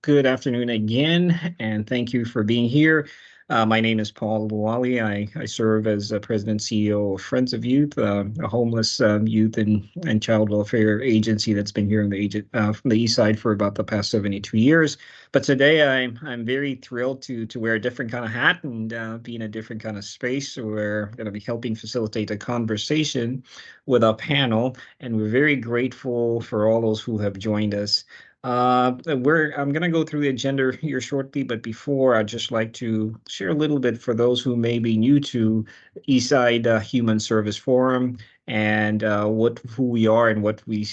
Good afternoon again, and thank you for being here. My name is Paul Lwali. I serve as President and CEO of Friends of Youth, a homeless youth and child welfare agency that's been here in from the Eastside for about the past 72 years. But today I'm very thrilled to wear a different kind of hat and be in a different kind of space. We're going to be helping facilitate a conversation with a panel, and we're very grateful for all those who have joined us. I'm going to go through the agenda here shortly, but before, I'd just like to share a little bit for those who may be new to Eastside Human Service Forum and who we are and what we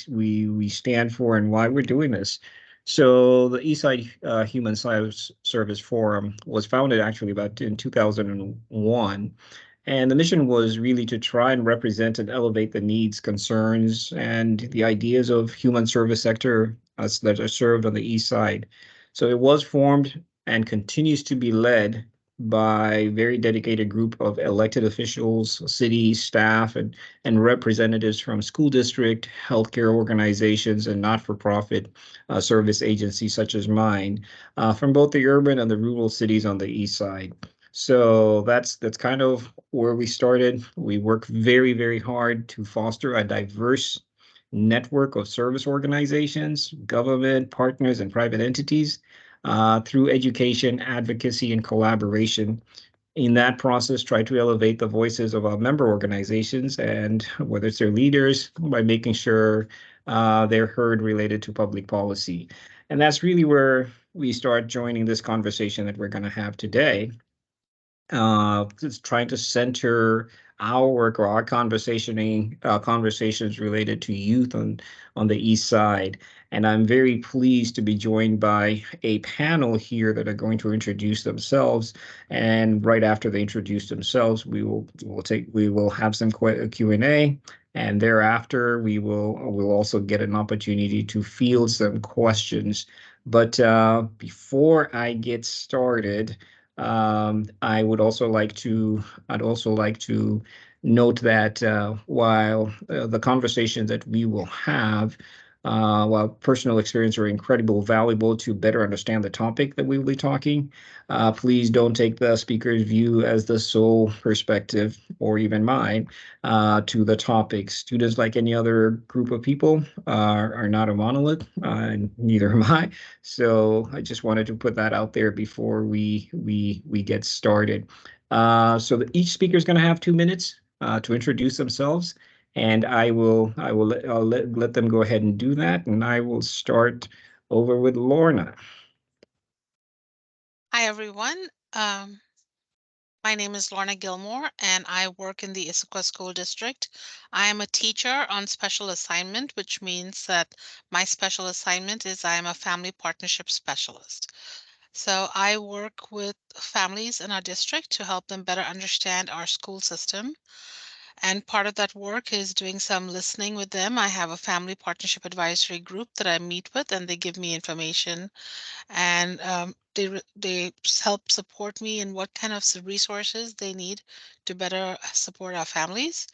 stand for and why we're doing this. So the Eastside Human Service Forum was founded actually about in 2001. And the mission was really to try and represent and elevate the needs, concerns, and the ideas of human service sector that are served on the East Side. So it was formed and continues to be led by a very dedicated group of elected officials, city staff, and representatives from school district, healthcare organizations, and not-for-profit service agencies such as mine, from both the urban and the rural cities on the East Side. So that's kind of where we started. We work very, very hard to foster a diverse network of service organizations, government partners, and private entities through education, advocacy, and collaboration. In that process, try to elevate the voices of our member organizations and whether it's their leaders by making sure they're heard related to public policy. And that's really where we start joining this conversation that we're going to have today. Just trying to center our work or our conversations related to youth on the East Side. And I'm very pleased to be joined by a panel here that are going to introduce themselves. And right after they introduce themselves, we will have some Q&A. And thereafter, we'll also get an opportunity to field some questions. But before I get started, I'd also like to note that while the conversations that we will have, while personal experience are incredibly valuable to better understand the topic that we will be talking, please don't take the speaker's view as the sole perspective or even mine to the topic. Students, like any other group of people, are not a monolith, and neither am I. So I just wanted to put that out there before we get started. So each speaker is going to have 2 minutes to introduce themselves, and I'll let them go ahead and do that, and I will start over with Lorna. Hi, everyone. My name is Lorna Gilmour, and I work in the Issaquah School District. I am a teacher on special assignment, which means that my special assignment is I am a family partnership specialist. So I work with families in our district to help them better understand our school system. And part of that work is doing some listening with them. I have a family partnership advisory group that I meet with, and they give me information, and they help support me in what kind of resources they need to better support our families.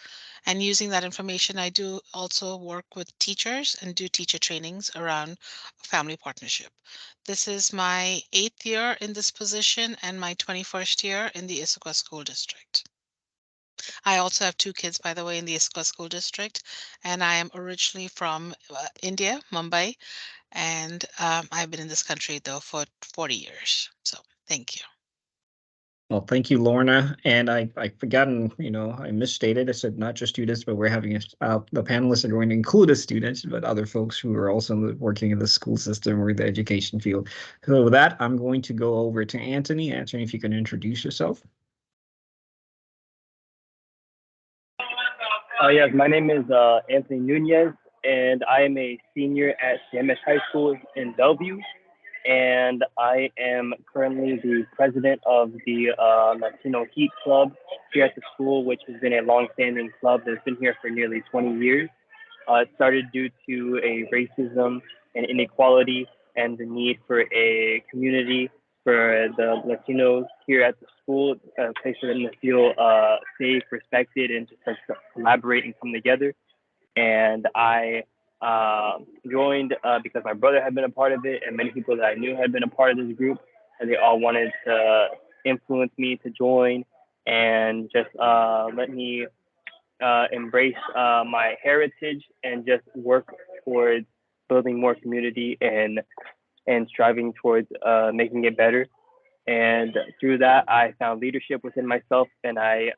And using that information, I do also work with teachers and do teacher trainings around family partnership. This is my 8th year in this position and my 21st year in the Issaquah School District. I also have 2 kids, by the way, in the Issaquah School District, and I am originally from India, Mumbai, and I've been in this country, though, for 40 years. So thank you. Well, thank you, Lorna. And I forgotten, I misstated. I said not just students, but we're having the panelists are going to include the students, but other folks who are also working in the school system or the education field. So with that, I'm going to go over to Anthony. Anthony, if you can introduce yourself. Yes, my name is Anthony Nunez, and I am a senior at CMS High School in Bellevue, and I am currently the president of the Latino Heat Club here at the school, which has been a longstanding club that's been here for nearly 20 years. It started due to a racism and inequality and the need for a community for the Latinos here at the school, a place for them to feel safe, respected, and just like to collaborate and come together. And I joined because my brother had been a part of it, and many people that I knew had been a part of this group, and they all wanted to influence me to join and just let me embrace my heritage and just work towards building more community and striving towards making it better. And through that, I found leadership within myself, and I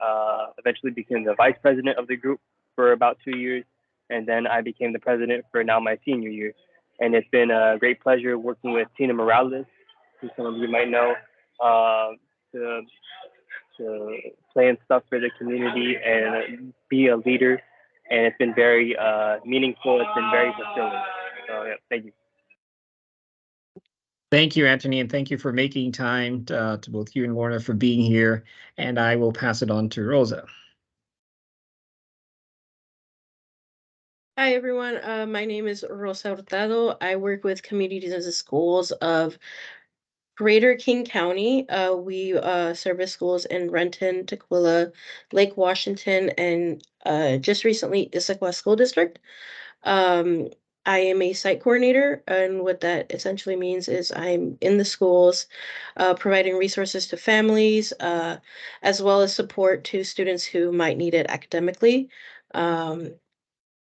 eventually became the vice president of the group for about 2 years. And then I became the president for now my senior year. And it's been a great pleasure working with Tina Morales, who some of you might know, to, to plan stuff for the community and be a leader. And it's been very meaningful. It's been very fulfilling. So, yeah, thank you. Thank you, Anthony, and thank you for making time to both you and Lorna for being here. And I will pass it on to Rosa. Hi, everyone. My name is Rosa Hurtado. I work with communities and schools of Greater King County. We service schools in Renton, Tukwila, Lake Washington, and just recently Issaquah School District. I am a site coordinator, and what that essentially means is I'm in the schools providing resources to families, as well as support to students who might need it academically.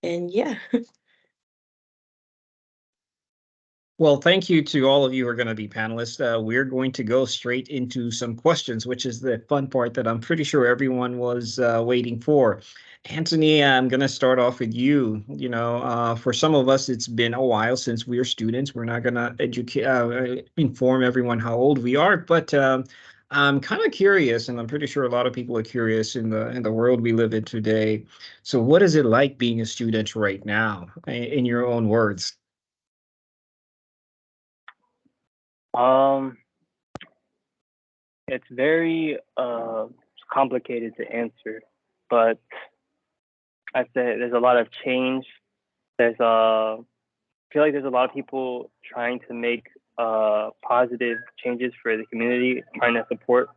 And yeah. Well, thank you to all of you who are going to be panelists. We're going to go straight into some questions, which is the fun part that I'm pretty sure everyone was waiting for. Anthony, I'm going to start off with you. You know, for some of us, it's been a while since we're students. We're not going to inform everyone how old we are, but I'm kind of curious, and I'm pretty sure a lot of people are curious in the world we live in today. So, what is it like being a student right now, in your own words? It's very complicated to answer, but I'd say there's a lot of change. I feel like there's a lot of people trying to make positive changes for the community, trying to support.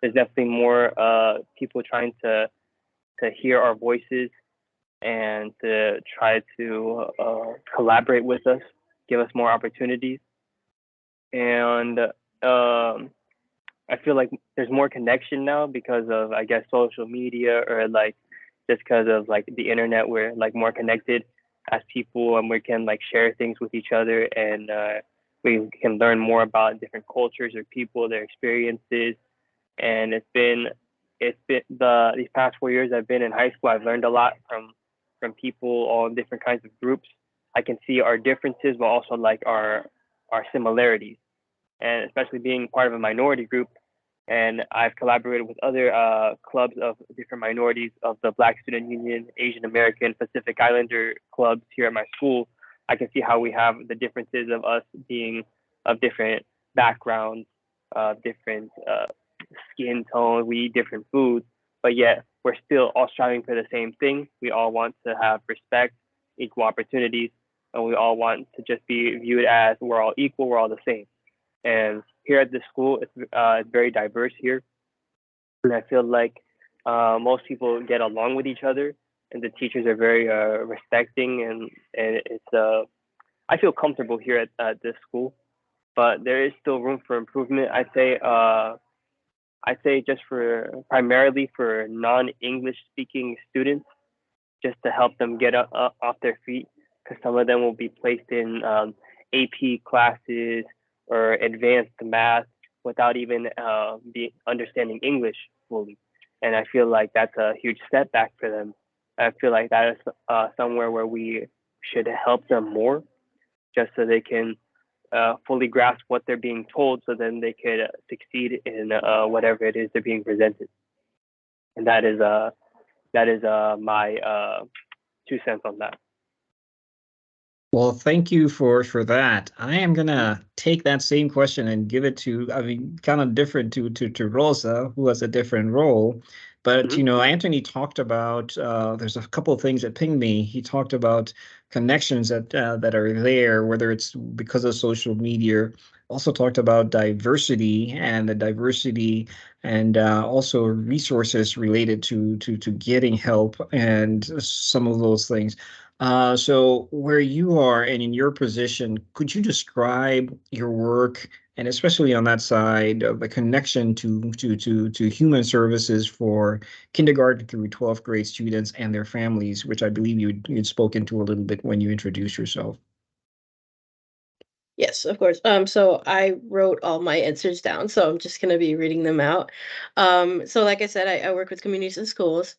There's definitely more people trying to hear our voices and to try to collaborate with us, give us more opportunities. And I feel like there's more connection now because of, I guess, social media, or like just because of like the internet. We're like more connected as people, and we can like share things with each other, and we can learn more about different cultures or people, their experiences. And these past 4 years I've been in high school, I've learned a lot from people, all different kinds of groups. I can see our differences, but also like our similarities. And especially being part of a minority group, and I've collaborated with other clubs of different minorities, of the Black Student Union, Asian American, Pacific Islander clubs here at my school. I can see how we have the differences of us being of different backgrounds, different skin tone, we eat different foods, but yet we're still all striving for the same thing. We all want to have respect, equal opportunities, and we all want to just be viewed as we're all equal, we're all the same. And here at the school, it's very diverse here, and I feel like most people get along with each other, and the teachers are very respecting, and it's I feel comfortable here at this school, but there is still room for improvement. I'd say just primarily for non-English speaking students, just to help them get off their feet, because some of them will be placed in AP classes or advanced math without even understanding English fully. And I feel like that's a huge setback for them. I feel like that is somewhere where we should help them more, just so they can fully grasp what they're being told, so then they could succeed in whatever it is they're being presented. And that is my 2 cents on that. Well, thank you for that. I am gonna take that same question and give it to, I mean, kind of different to Rosa, who has a different role. But you know, Anthony talked about there's a couple of things that pinged me. He talked about connections that are there, whether it's because of social media. Also talked about diversity and the diversity, and also resources related to getting help and some of those things. So where you are and in your position, could you describe your work and especially on that side of the connection to human services for kindergarten through 12th grade students and their families, which I believe you'd spoken to a little bit when you introduced yourself. Yes, of course. So I wrote all my answers down, so I'm just gonna be reading them out. So like I said, I work with communities and schools.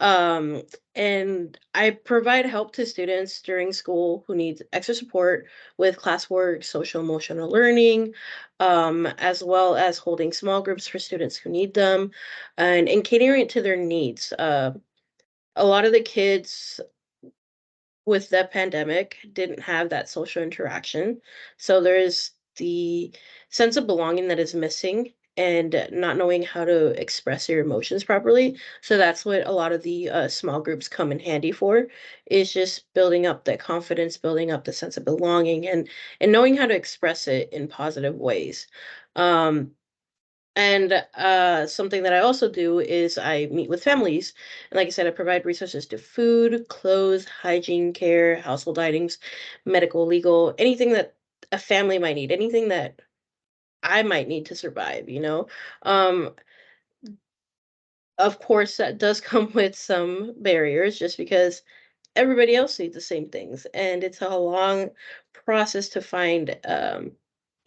Um, and I provide help to students during school who need extra support with classwork, social emotional learning, as well as holding small groups for students who need them, and catering to their needs. A lot of the kids with the pandemic didn't have that social interaction. So there's the sense of belonging that is missing and not knowing how to express your emotions properly. So that's what a lot of the small groups come in handy for, is just building up that confidence, building up the sense of belonging, and knowing how to express it in positive ways. Um, and something that I also do is I meet with families. And like I said, I provide resources to food, clothes, hygiene care, household items, medical, legal, anything that a family might need, anything that I might need to survive, you know? Um, of course, that does come with some barriers just because everybody else needs the same things. And it's a long process to find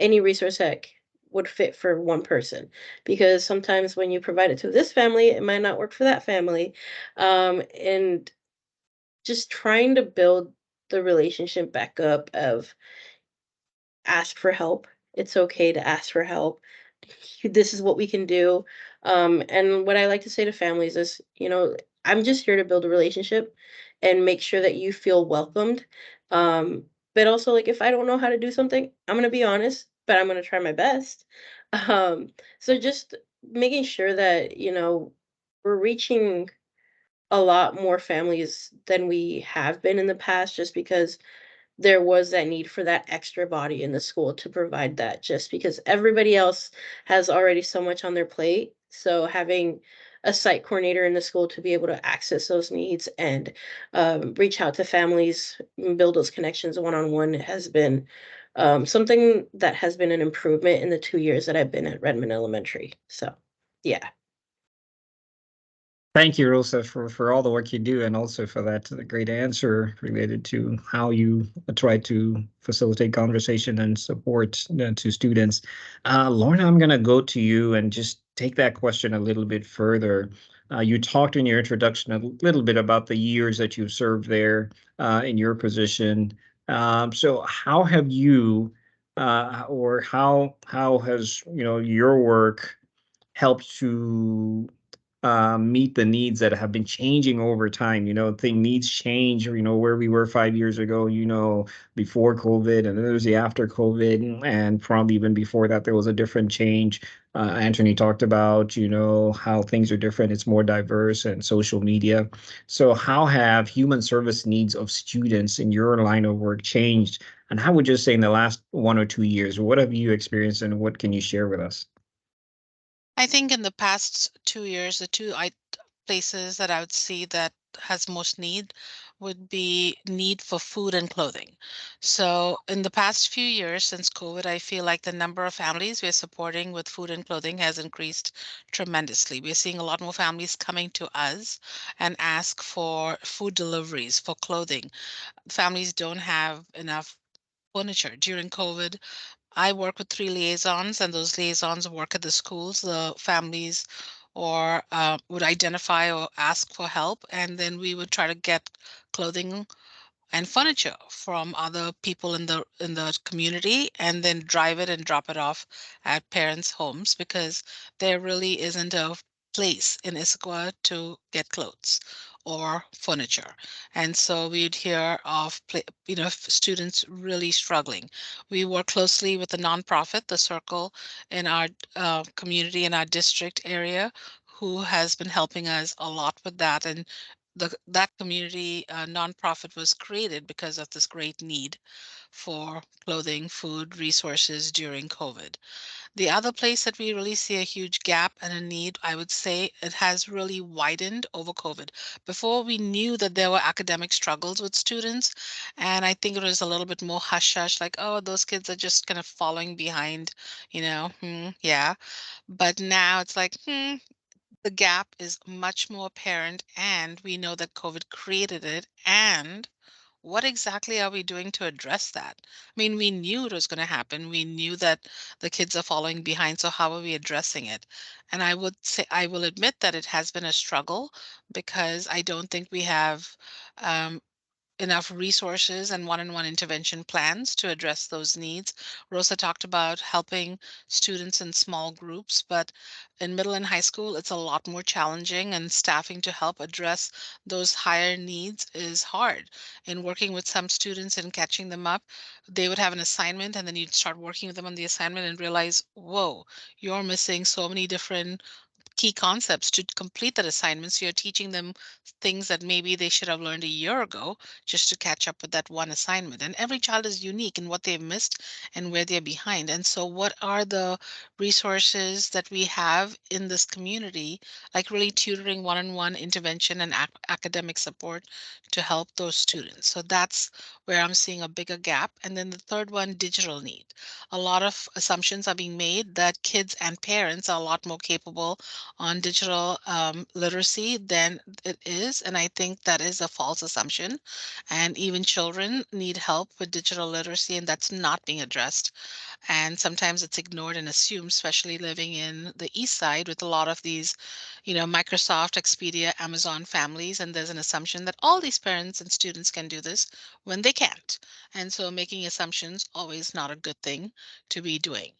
any resource that would fit for one person. Because sometimes when you provide it to this family, it might not work for that family. And just trying to build the relationship back up of ask for help. It's okay to ask for help. This is what we can do. And what I like to say to families is, I'm just here to build a relationship and make sure that you feel welcomed. Um, but also, like, if I don't know how to do something, I'm going to be honest, but I'm going to try my best. Um, so just making sure that, we're reaching a lot more families than we have been in the past just because there was that need for that extra body in the school to provide that just because everybody else has already so much on their plate. So having a site coordinator in the school to be able to access those needs and reach out to families and build those connections one-on-one has been something that has been an improvement in the 2 years that I've been at Redmond Elementary. So, yeah. Thank you, Rosa, for all the work you do and also for that great answer related to how you try to facilitate conversation and support to students. Lorna, I'm going to go to you and just take that question a little bit further. You talked in your introduction a little bit about the years that you've served there in your position. So how have you or how has your work helped to meet the needs that have been changing over time. Thing needs change, where we were 5 years ago, before COVID, and then there's the after COVID, and probably even before that, there was a different change. Anthony talked about, how things are different. It's more diverse and social media. So how have human service needs of students in your line of work changed? And how would you say in the last 1 or 2 years, what have you experienced and what can you share with us? I think in the past 2 years, the places that I would see that has most need would be need for food and clothing. So in the past few years since COVID, I feel like the number of families we're supporting with food and clothing has increased tremendously. We're seeing a lot more families coming to us and ask for food deliveries for clothing. Families don't have enough furniture during COVID. I work with 3 liaisons, and those liaisons work at the schools. The families or would identify or ask for help, and then we would try to get clothing and furniture from other people in the community, and then drive it and drop it off at parents' homes because there really isn't a place in Issaquah to get clothes or furniture. And so we'd hear of students really struggling. We work closely with the nonprofit, the Circle, in our community in our district area, who has been helping us a lot with that, and that community nonprofit was created because of this great need for clothing, food, resources during COVID. The other place that we really see a huge gap and a need, I would say it has really widened over COVID. Before we knew that there were academic struggles with students, and I think it was a little bit more hush hush, like, oh, those kids are just kind of following behind, yeah. But now it's like, the gap is much more apparent, and we know that COVID created it. And what exactly are we doing to address that? I mean, we knew it was going to happen. We knew that the kids are following behind. So, how are we addressing it? And I would say, I will admit that it has been a struggle because I don't think we have um, enough resources and one-on-one intervention plans to address those needs. Rosa talked about helping students in small groups, but in middle and high school, it's a lot more challenging, and staffing to help address those higher needs is hard. In working with some students and catching them up, they would have an assignment, and then you'd start working with them on the assignment and realize, whoa, you're missing so many different key concepts to complete that assignment. So you're teaching them things that maybe they should have learned a year ago just to catch up with that one assignment. And every child is unique in what they've missed and where they're behind. And so, what are the resources that we have in this community, like really tutoring, one on one intervention, and academic support to help those students? So, that's where I'm seeing a bigger gap. And then the third one, digital need. A lot of assumptions are being made that kids and parents are a lot more capable on digital literacy than it is. And I think that is a false assumption. And even children need help with digital literacy, and that's not being addressed. And sometimes it's ignored and assumed, especially living in the East Side with a lot of these, Microsoft, Expedia, Amazon families. And there's an assumption that all these parents and students can do this when they can't. And so making assumptions always not a good thing to be doing.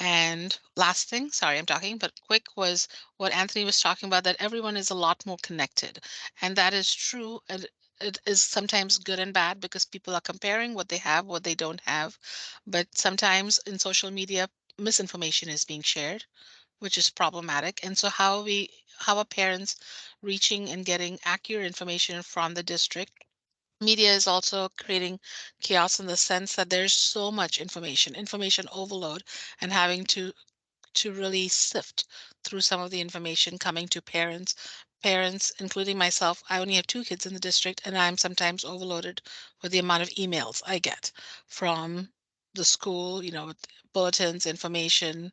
And last thing, sorry, I'm talking, but quick, was what Anthony was talking about, that everyone is a lot more connected. And that is true. And it is sometimes good and bad because people are comparing what they have, what they don't have. But sometimes in social media, misinformation is being shared, which is problematic. And so how are parents reaching and getting accurate information from the district? Media is also creating chaos in the sense that there's so much information overload, and having to really sift through some of the information coming to parents, including myself. I only have 2 kids in the district, and I'm sometimes overloaded with the amount of emails I get from the school, with bulletins, information,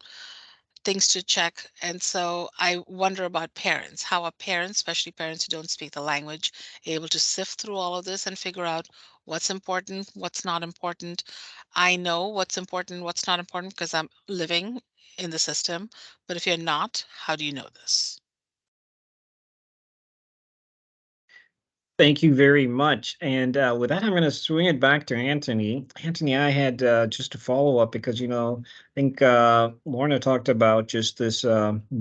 things to check. And so I wonder about parents. How are parents, especially parents who don't speak the language, able to sift through all of this and figure out what's important, what's not important? I know what's important, what's not important because I'm living in the system. But if you're not, how do you know this? Thank you very much. And with that, I'm going to swing it back to Anthony. Anthony, I had just a follow up because, I think Lorna talked about just this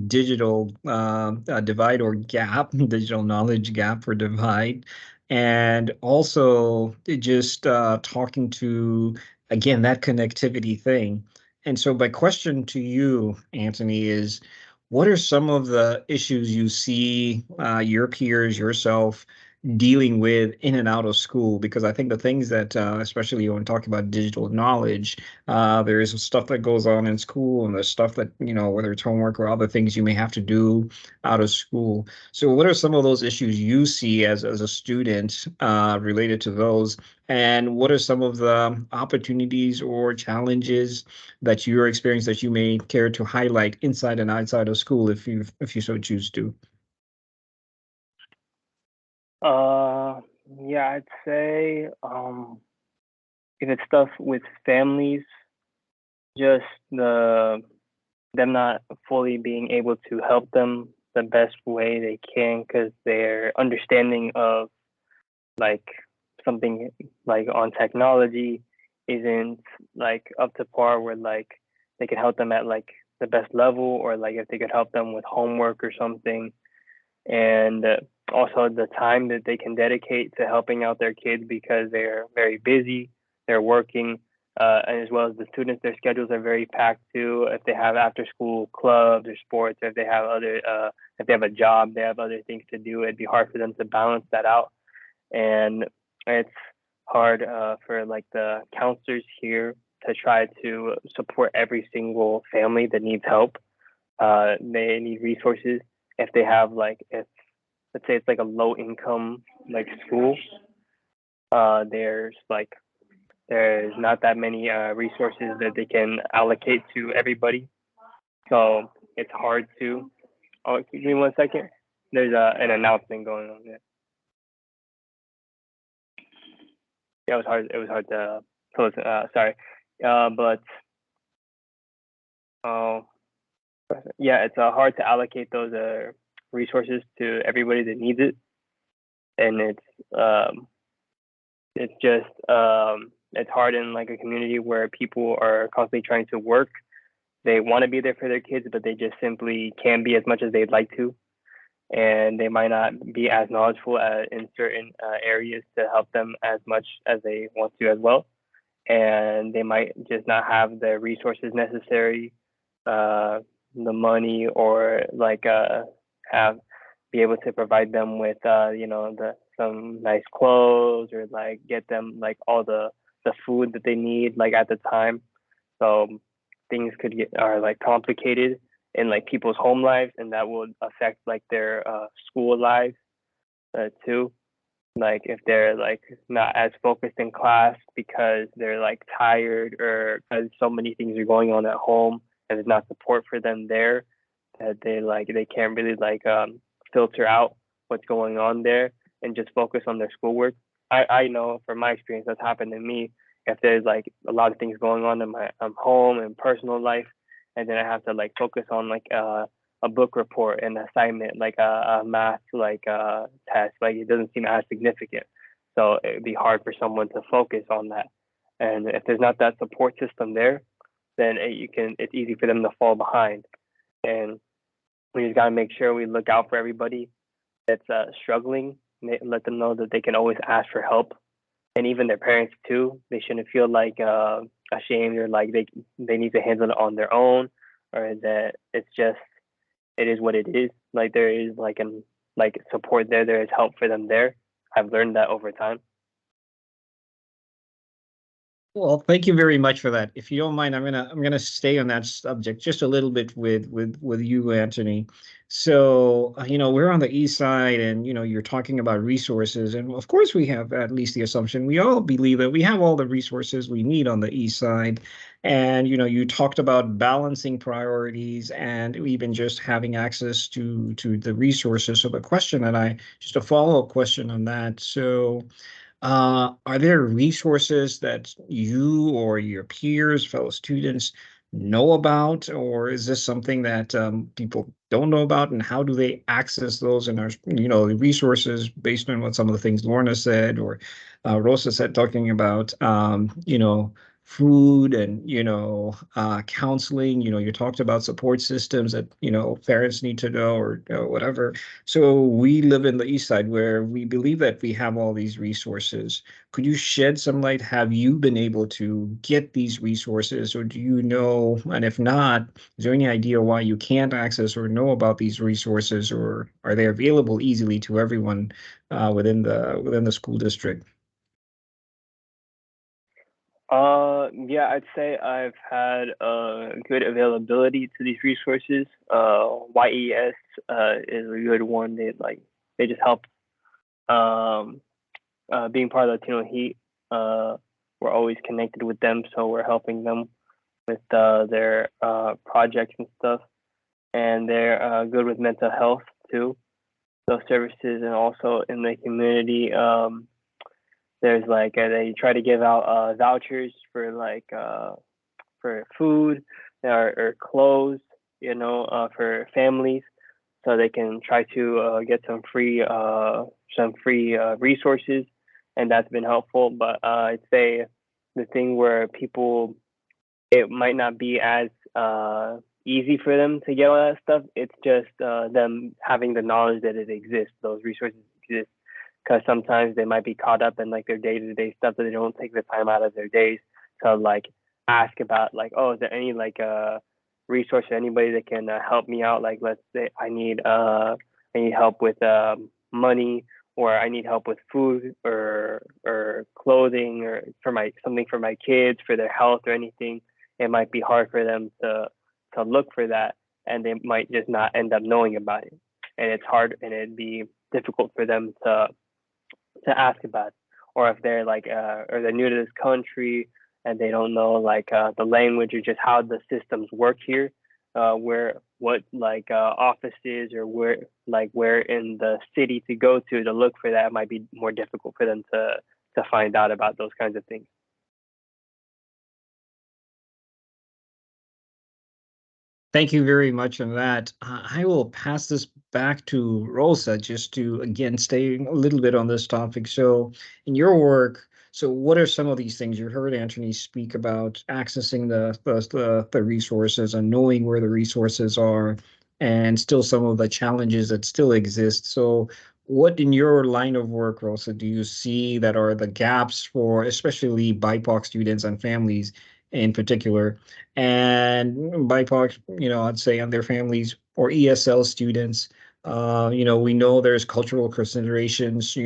digital divide or gap, digital knowledge gap or divide. And also just talking to, again, that connectivity thing. And so my question to you, Anthony, is what are some of the issues you see your peers, yourself, dealing with in and out of school? Because I think the things that especially when talking about digital knowledge, there is stuff that goes on in school, and there's stuff that, whether it's homework or other things you may have to do out of school. So what are some of those issues you see as a student related to those, and what are some of the opportunities or challenges that you're experiencing that you may care to highlight inside and outside of school if you so choose to? Uh, yeah, I'd say if it's stuff with families, just them not fully being able to help them the best way they can because their understanding of like something like on technology isn't like up to par where like they could help them at like the best level, or like if they could help them with homework or something. And also the time that they can dedicate to helping out their kids because they're very busy, they're working, and as well as the students, their schedules are very packed too. If they have after school clubs or sports, or if they have if they have a job, they have other things to do. It'd be hard for them to balance that out, and it's hard for like the counselors here to try to support every single family that needs help. They need resources. If they have like, if let's say it's like a low income like school, there's not that many resources that they can allocate to everybody. So it's hard to. Oh, give me 1 second. There's an announcement going on there. Yeah, it was hard. It was hard to listen. Sorry, but yeah, it's hard to allocate those resources to everybody that needs it, and it's just it's hard in like a community where people are constantly trying to work. They want to be there for their kids, but they just simply can't be as much as they'd like to, and they might not be as knowledgeable in certain areas to help them as much as they want to as well, and they might just not have the resources necessary, the money, or like have be able to provide them with some nice clothes, or like get them like all the food that they need like at the time. So things are like complicated in like people's home lives, and that will affect like their school lives too. Like if they're like not as focused in class because they're like tired, or because so many things are going on at home and there's not support for them there, that they can't really filter out what's going on there and just focus on their schoolwork. I know from my experience that's happened to me. If there's like a lot of things going on in my home and personal life, and then I have to like focus on like a book report, an assignment, like a math test, like it doesn't seem as significant. So it'd be hard for someone to focus on that. And if there's not that support system there, then it's easy for them to fall behind. And we just gotta make sure we look out for everybody that's struggling. Let them know that they can always ask for help, and even their parents too. They shouldn't feel like ashamed, or like they need to handle it on their own, or that it is what it is. Like there is like support there. There is help for them there. I've learned that over time. Well, thank you very much for that. If you don't mind, I'm gonna stay on that subject just a little bit with you, Anthony. So, we're on the east side, and you're talking about resources, and of course we have at least the assumption we all believe that we have all the resources we need on the east side. And you talked about balancing priorities and even just having access to the resources. So the question that just a follow-up question on that. So are there resources that you or your peers, fellow students know about, or is this something that people don't know about, and how do they access those? And are, the resources based on what some of the things Lorna said or Rosa said, talking about, food and, counseling, you talked about support systems that, parents need to know, or whatever. So we live in the East Side where we believe that we have all these resources. Could you shed some light? Have you been able to get these resources, or do you know? And if not, is there any idea why you can't access or know about these resources, or are they available easily to everyone within the school district? Yeah, I'd say I've had good availability to these resources. YES is a good one. They just help. Being part of Latino Heat, we're always connected with them, so we're helping them with their projects and stuff. And they're good with mental health too, those services, and also in the community. There's they try to give out vouchers for food or clothes, for families, so they can try to get some free resources, and that's been helpful. But I'd say the thing where people, it might not be as easy for them to get all that stuff. It's just them having the knowledge that it exists, those resources exist, because sometimes they might be caught up in like their day-to-day stuff that they don't take the time out of their days to like ask about like, oh, is there any like resource or anybody that can help me out? Like, let's say I need help with money, or I need help with food or clothing, or for something for my kids, for their health or anything. It might be hard for them to look for that, and they might just not end up knowing about it. And it's hard, and it'd be difficult for them to ask about it. Or if they're like or they're new to this country and they don't know like the language or just how the systems work here, what like offices or where in the city to go to look for that, might be more difficult for them to find out about those kinds of things. Thank you very much on that. I will pass this back to Rosa just to, again, stay a little bit on this topic. So in your work, so what are some of these things? You heard Anthony speak about accessing the resources and knowing where the resources are, and still some of the challenges that still exist. So what in your line of work, Rosa, do you see that are the gaps for especially BIPOC students and families in particular? And BIPOC, I'd say, and their families, or ESL students, we know there's cultural considerations,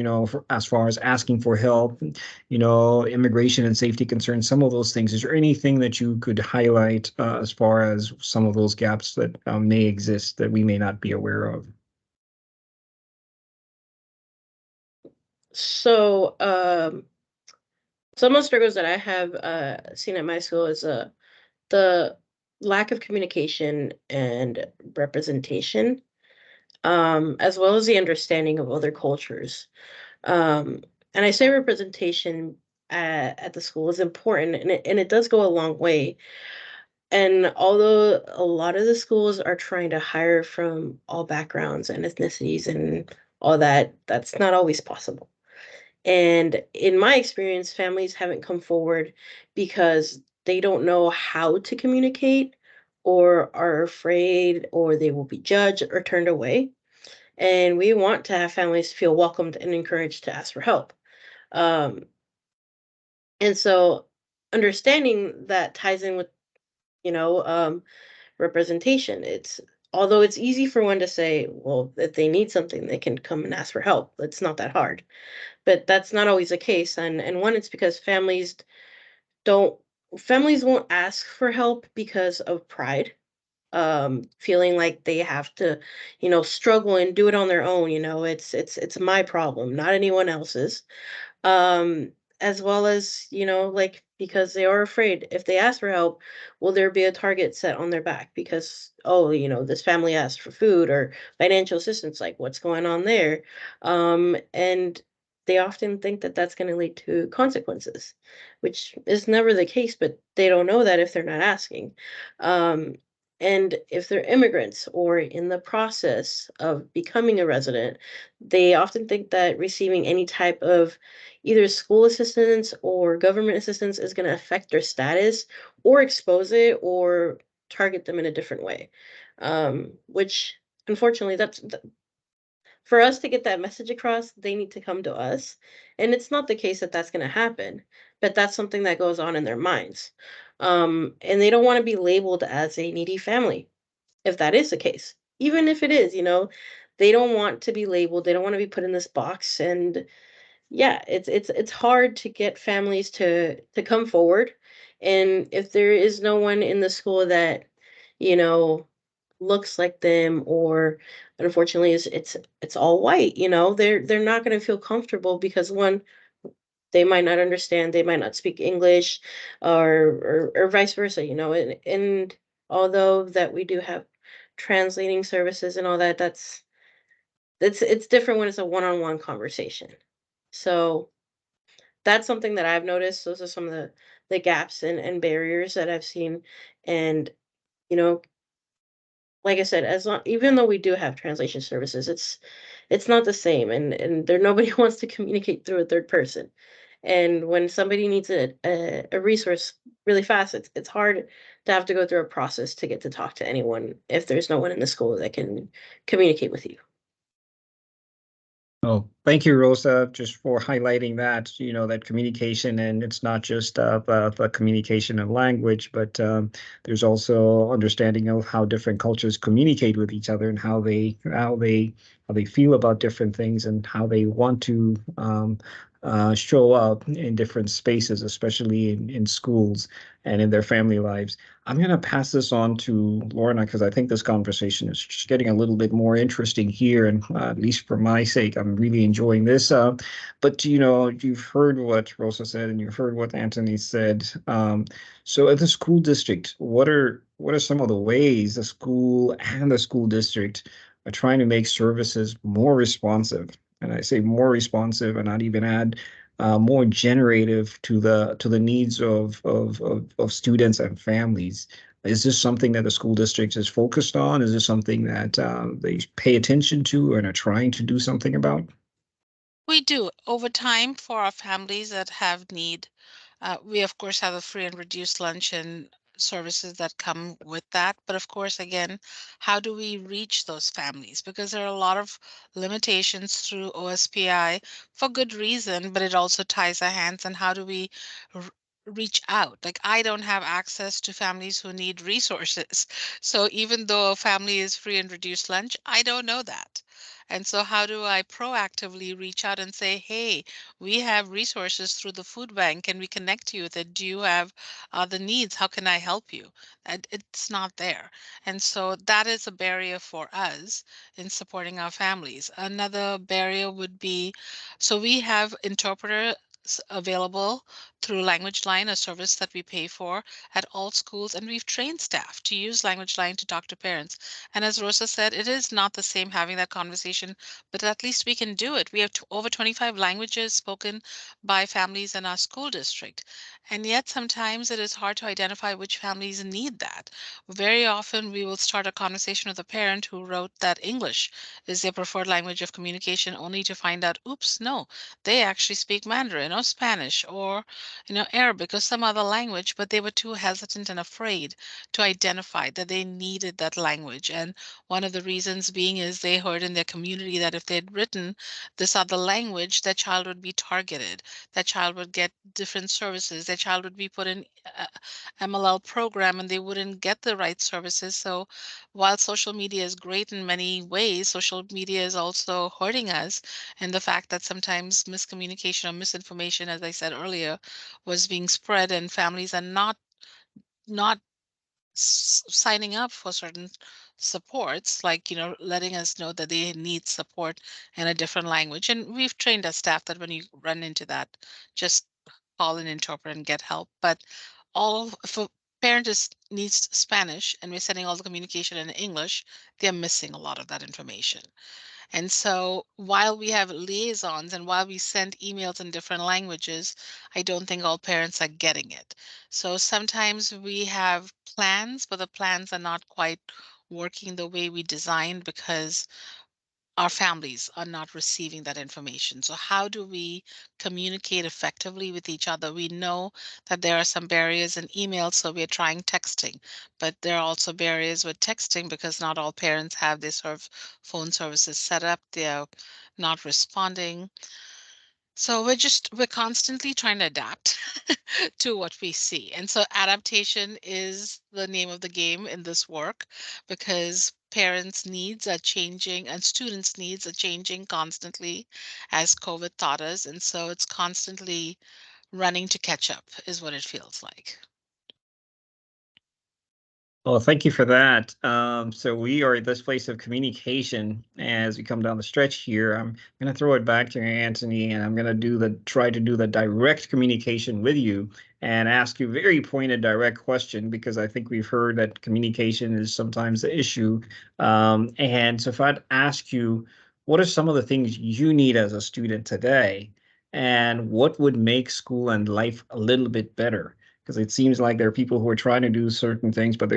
as far as asking for help, immigration and safety concerns, some of those things. Is there anything that you could highlight as far as some of those gaps that may exist that we may not be aware of? So, some of the struggles that I have seen at my school is the lack of communication and representation, as well as the understanding of other cultures. And I say representation at the school is important, and it does go a long way. And although a lot of the schools are trying to hire from all backgrounds and ethnicities and all that, that's not always possible. And in my experience, families haven't come forward because they don't know how to communicate, or are afraid, or they will be judged or turned away. And we want to have families feel welcomed and encouraged to ask for help. Um, and so understanding that ties in with, you know, um, representation. It's Although it's easy for one to say, well, if they need something, they can come and ask for help. It's not that hard. But that's not always the case. And one, it's because don't families won't ask for help because of pride, feeling like they have to, struggle and do it on their own. It's my problem, not anyone else's. um as well as, like, because they are afraid if they ask for help, will there be a target set on their back because, oh, this family asked for food or financial assistance, like what's going on there. And they often think that that's going to lead to consequences, which is never the case, but they don't know that if they're not asking. And if they're immigrants or in the process of becoming a resident, they often think that receiving any type of either school assistance or government assistance is going to affect their status or expose it or target them in a different way. Which, unfortunately, for us to get that message across, they need to come to us. And it's not the case that that's going to happen, but that's something that goes on in their minds. And they don't want to be labeled as a needy family, if that is the case. Even if it is, they don't want to be labeled, they don't want to be put in this box. And yeah, it's hard to get families to come forward. And if there is no one in the school that, you know looks like them, or unfortunately is it's all white, they're not going to feel comfortable because, one, they might not understand, they might not speak English, or vice versa. And although that we do have translating services and all that, it's different when it's a one-on-one conversation. So that's something that I've noticed. Those are some of the gaps and barriers that I've seen. And, you know, like I said, even though we do have translation services, it's not the same, and there nobody wants to communicate through a third person. And when somebody needs a resource really fast, it's hard to have to go through a process to get to talk to anyone if there's no one in the school that can communicate with you. Oh, thank you, Rosa, just for highlighting that, that communication, and it's not just the communication of language, but there's also understanding of how different cultures communicate with each other and how they feel about different things and how they want to show up in different spaces, especially in schools and in their family lives. I'm going to pass this on to Lorna because I think this conversation is just getting a little bit more interesting here. And at least for my sake, I'm really enjoying this. But, you've heard what Rosa said and you've heard what Anthony said. So at the school district, what are some of the ways the school and the school district are trying to make services more responsive? And I say more responsive and not even add more generative to the needs of students and families. Is this something that the school district is focused on? Is this something that they pay attention to and are trying to do something about? We do over time for our families that have need. We of course have a free and reduced lunch and services that come with that. But of course, again, how do we reach those families? Because there are a lot of limitations through OSPI for good reason, but it also ties our hands. And how do we r- reach out? Like I don't have access to families who need resources. So even though a family is free and reduced lunch, I don't know that. And so, how do I proactively reach out and say, hey, we have resources through the food bank. Can we connect you with it? Do you have other needs? How can I help you? And it's not there. And so that is a barrier for us in supporting our families. Another barrier would be so we have interpreters available through Language Line, a service that we pay for at all schools, and we've trained staff to use Language Line to talk to parents. And as Rosa said, it is not the same having that conversation, but at least we can do it. We have over 25 languages spoken by families in our school district. And yet sometimes it is hard to identify which families need that. Very often we will start a conversation with a parent who wrote that English is their preferred language of communication only to find out, oops, no, they actually speak Mandarin or Spanish or, Arabic or some other language, but they were too hesitant and afraid to identify that they needed that language. And one of the reasons being is they heard in their community that if they'd written this other language, their child would be targeted, that child would get different services, their child would be put in MLL program and they wouldn't get the right services. So while social media is great in many ways, social media is also hurting us. And the fact that sometimes miscommunication or misinformation, as I said earlier, was being spread and families are not signing up for certain supports, like, letting us know that they need support in a different language. And we've trained our staff that when you run into that, just call an interpreter and get help. But if a parent needs Spanish and we're sending all the communication in English, they're missing a lot of that information. And so while we have liaisons and while we send emails in different languages, I don't think all parents are getting it. So sometimes we have plans, but the plans are not quite working the way we designed because our families are not receiving that information. So how do we communicate effectively with each other? We know that there are some barriers in email, so we're trying texting, but there are also barriers with texting because not all parents have their sort of phone services set up. They're not responding. So we're constantly trying to adapt to what we see. And so adaptation is the name of the game in this work because parents' needs are changing and students' needs are changing constantly as COVID taught us. And so it's constantly running to catch up is what it feels like. Well, thank you for that. So we are at this place of communication as we come down the stretch here. I'm going to throw it back to Anthony, and I'm going to try to do the direct communication with you and ask you a very pointed, direct question because I think we've heard that communication is sometimes the issue. And so if I'd ask you, what are some of the things you need as a student today, and what would make school and life a little bit better? Because it seems like there are people who are trying to do certain things, but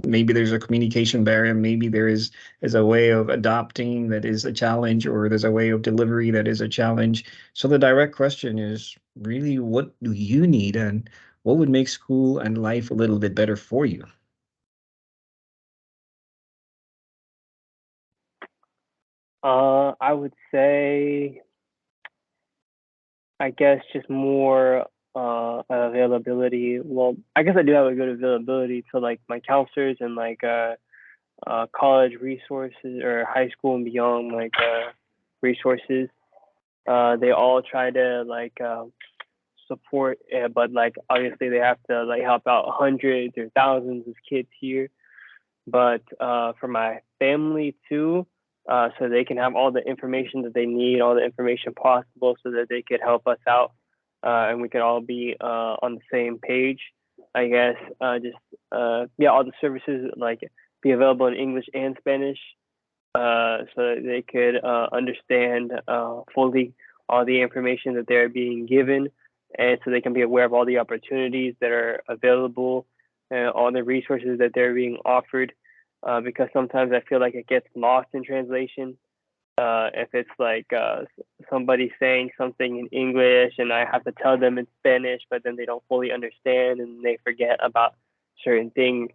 maybe there's a communication barrier, maybe there is a way of adopting that is a challenge, or there's a way of delivery that is a challenge. So the direct question is really, what do you need, and what would make school and life a little bit better for you? I would say, I guess, just more availability. Well, I guess I do have a good availability to like my counselors and like college resources or high school and beyond like resources. They all try to like support, but like obviously they have to like help out hundreds or thousands of kids here. But for my family too, so they can have all the information that they need, all the information possible, so that they could help us out, and we could all be on the same page. I guess just yeah, all the services like be available in English and Spanish, so that they could understand fully all the information that they're being given, and so they can be aware of all the opportunities that are available and all the resources that they're being offered. Because sometimes I feel like it gets lost in translation. If it's like somebody saying something in English and I have to tell them in Spanish, but then they don't fully understand and they forget about certain things.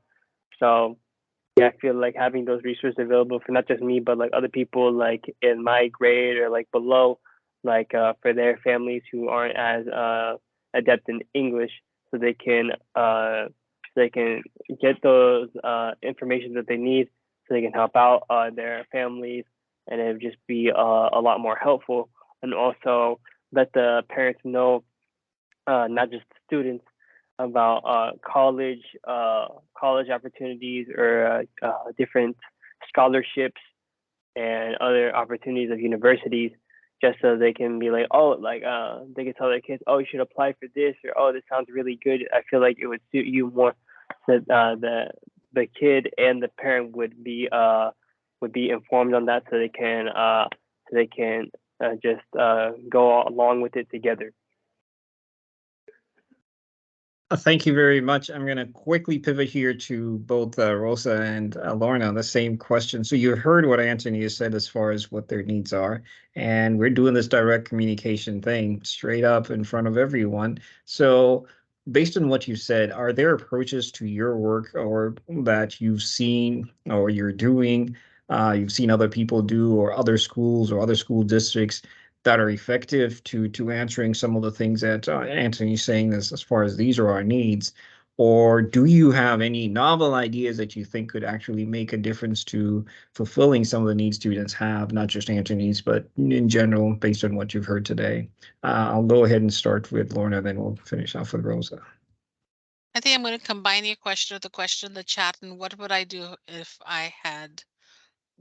So yeah, I feel like having those resources available for not just me, but like other people like in my grade or like below, like for their families who aren't as adept in English, so they can get those information that they need, so they can help out their families, and it would just be a lot more helpful. And also let the parents know, not just the students, about college opportunities or different scholarships and other opportunities of universities, just so they can be like, oh, like they can tell their kids, oh, you should apply for this, or oh, this sounds really good. I feel like it would suit you more. That the kid and the parent would be informed on that, so they can just go along with it together. Thank you very much. I'm going to quickly pivot here to both Rosa and Lorna on the same question. So you heard what Anthony has said as far as what their needs are, and we're doing this direct communication thing straight up in front of everyone. So based on what you said, are there approaches to your work or that you've seen or you're doing, you've seen other people do or other schools or other school districts that are effective to answering some of the things that Anthony's saying as far as these are our needs? Or do you have any novel ideas that you think could actually make a difference to fulfilling some of the needs students have, not just Anthony's, but in general, based on what you've heard today? I'll go ahead and start with Lorna, then we'll finish off with Rosa. I think I'm going to combine your question with the question in the chat and what would I do if I had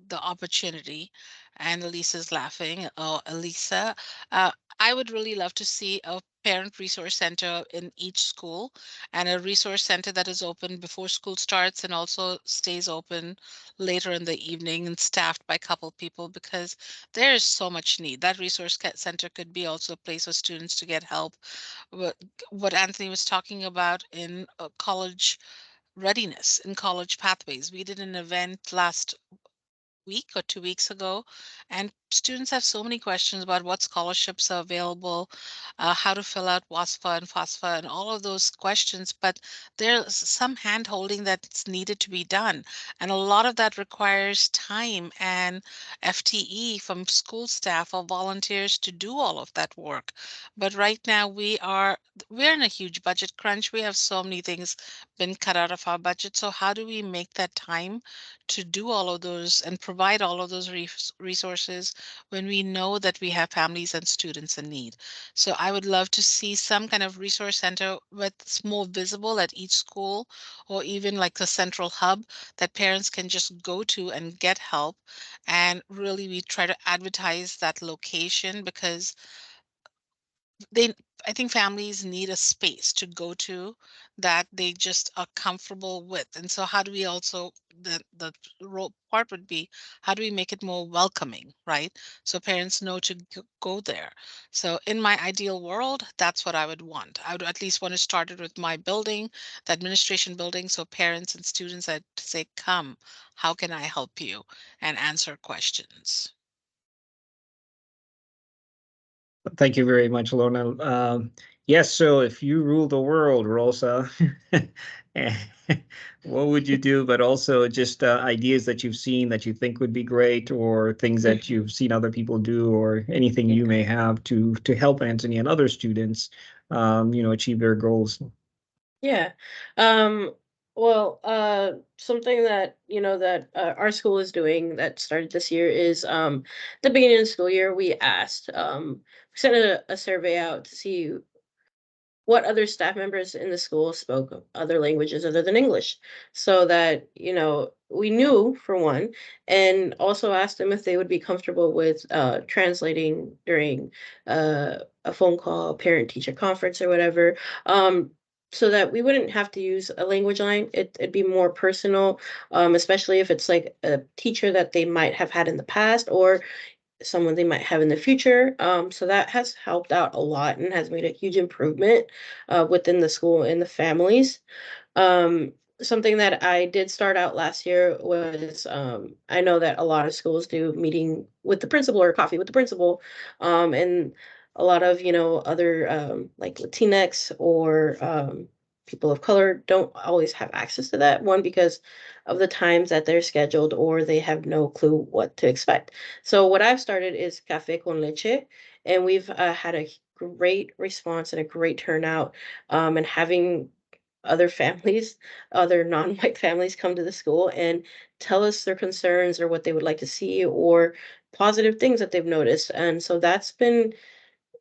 the opportunity. And Elisa's laughing. Oh, Elisa, I would really love to see a parent resource center in each school, and a resource center that is open before school starts and also stays open later in the evening and staffed by a couple people, because there is so much need. That resource center could be also a place for students to get help. What, what Anthony was talking about in college readiness, in college pathways. We did an event last week or 2 weeks ago, and students have so many questions about what scholarships are available, how to fill out WASFA and FOSFA, and all of those questions. But there's some hand holding that's needed to be done, and a lot of that requires time and FTE from school staff or volunteers to do all of that work. But right now we're in a huge budget crunch. We have so many things been cut out of our budget. So how do we make that time to do all of those and provide all of those resources when we know that we have families and students in need? So I would love to see some kind of resource center that's more visible at each school, or even like the central hub that parents can just go to and get help. And really, we try to advertise that location, because they I think families need a space to go to that they just are comfortable with. And so how do we also, the role part would be, how do we make it more welcoming, right? So parents know to go there. So in my ideal world, that's what I would want. I would at least want to start it with my building, the administration building, so parents and students that say, come, how can I help you, and answer questions. Thank you very much, Lorna. Yes, so if you ruled the world, Rosa, what would you do? But also just ideas that you've seen that you think would be great, or things that you've seen other people do, or anything you may have to help Anthony and other students, achieve their goals. Yeah. Well, something that, that our school is doing that started this year is the beginning of the school year, we we sent a survey out to see what other staff members in the school spoke other languages other than English, so that, we knew for one, and also asked them if they would be comfortable with translating during a phone call, parent teacher conference, or whatever. So that we wouldn't have to use a language line. It'd be more personal, especially if it's like a teacher that they might have had in the past, or someone they might have in the future. So that has helped out a lot and has made a huge improvement within the school and the families. Um, Something that I did start out last year was, I know that a lot of schools do meeting with the principal or coffee with the principal, and a lot of, other like Latinx or people of color don't always have access to that. One, because of the times that they're scheduled, or they have no clue what to expect. So what I've started is Café con Leche, and we've had a great response and a great turnout, and having other families, other non-white families come to the school and tell us their concerns or what they would like to see, or positive things that they've noticed. And so that's been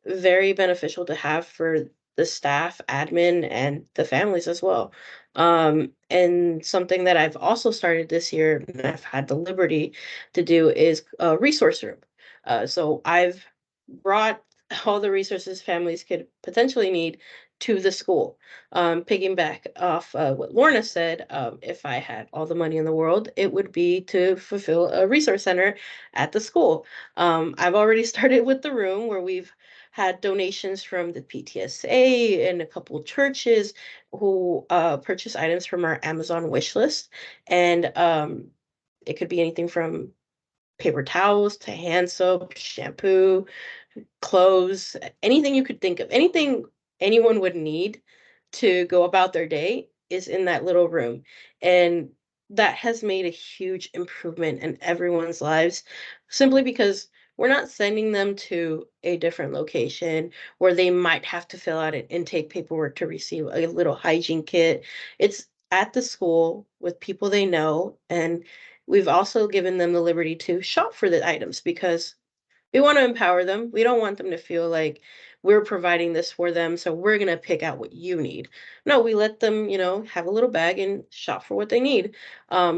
very beneficial to have for the staff, admin, and the families as well. And something that I've also started this year, and I've had the liberty to do, is a resource room. So I've brought all the resources families could potentially need to the school. Piggyback off what Lorna said, if I had all the money in the world, it would be to fulfill a resource center at the school. I've already started with the room, where we've had donations from the PTSA and a couple churches who purchase items from our Amazon wish list. And it could be anything from paper towels to hand soap, shampoo, clothes, anything you could think of, anything anyone would need to go about their day is in that little room. And that has made a huge improvement in everyone's lives, simply because we're not sending them to a different location where they might have to fill out an intake paperwork to receive a little hygiene kit. It's at the school with people they know. And we've also given them the liberty to shop for the items, because we want to empower them. We don't want them to feel like we're providing this for them, so we're going to pick out what you need. No, we let them, have a little bag and shop for what they need.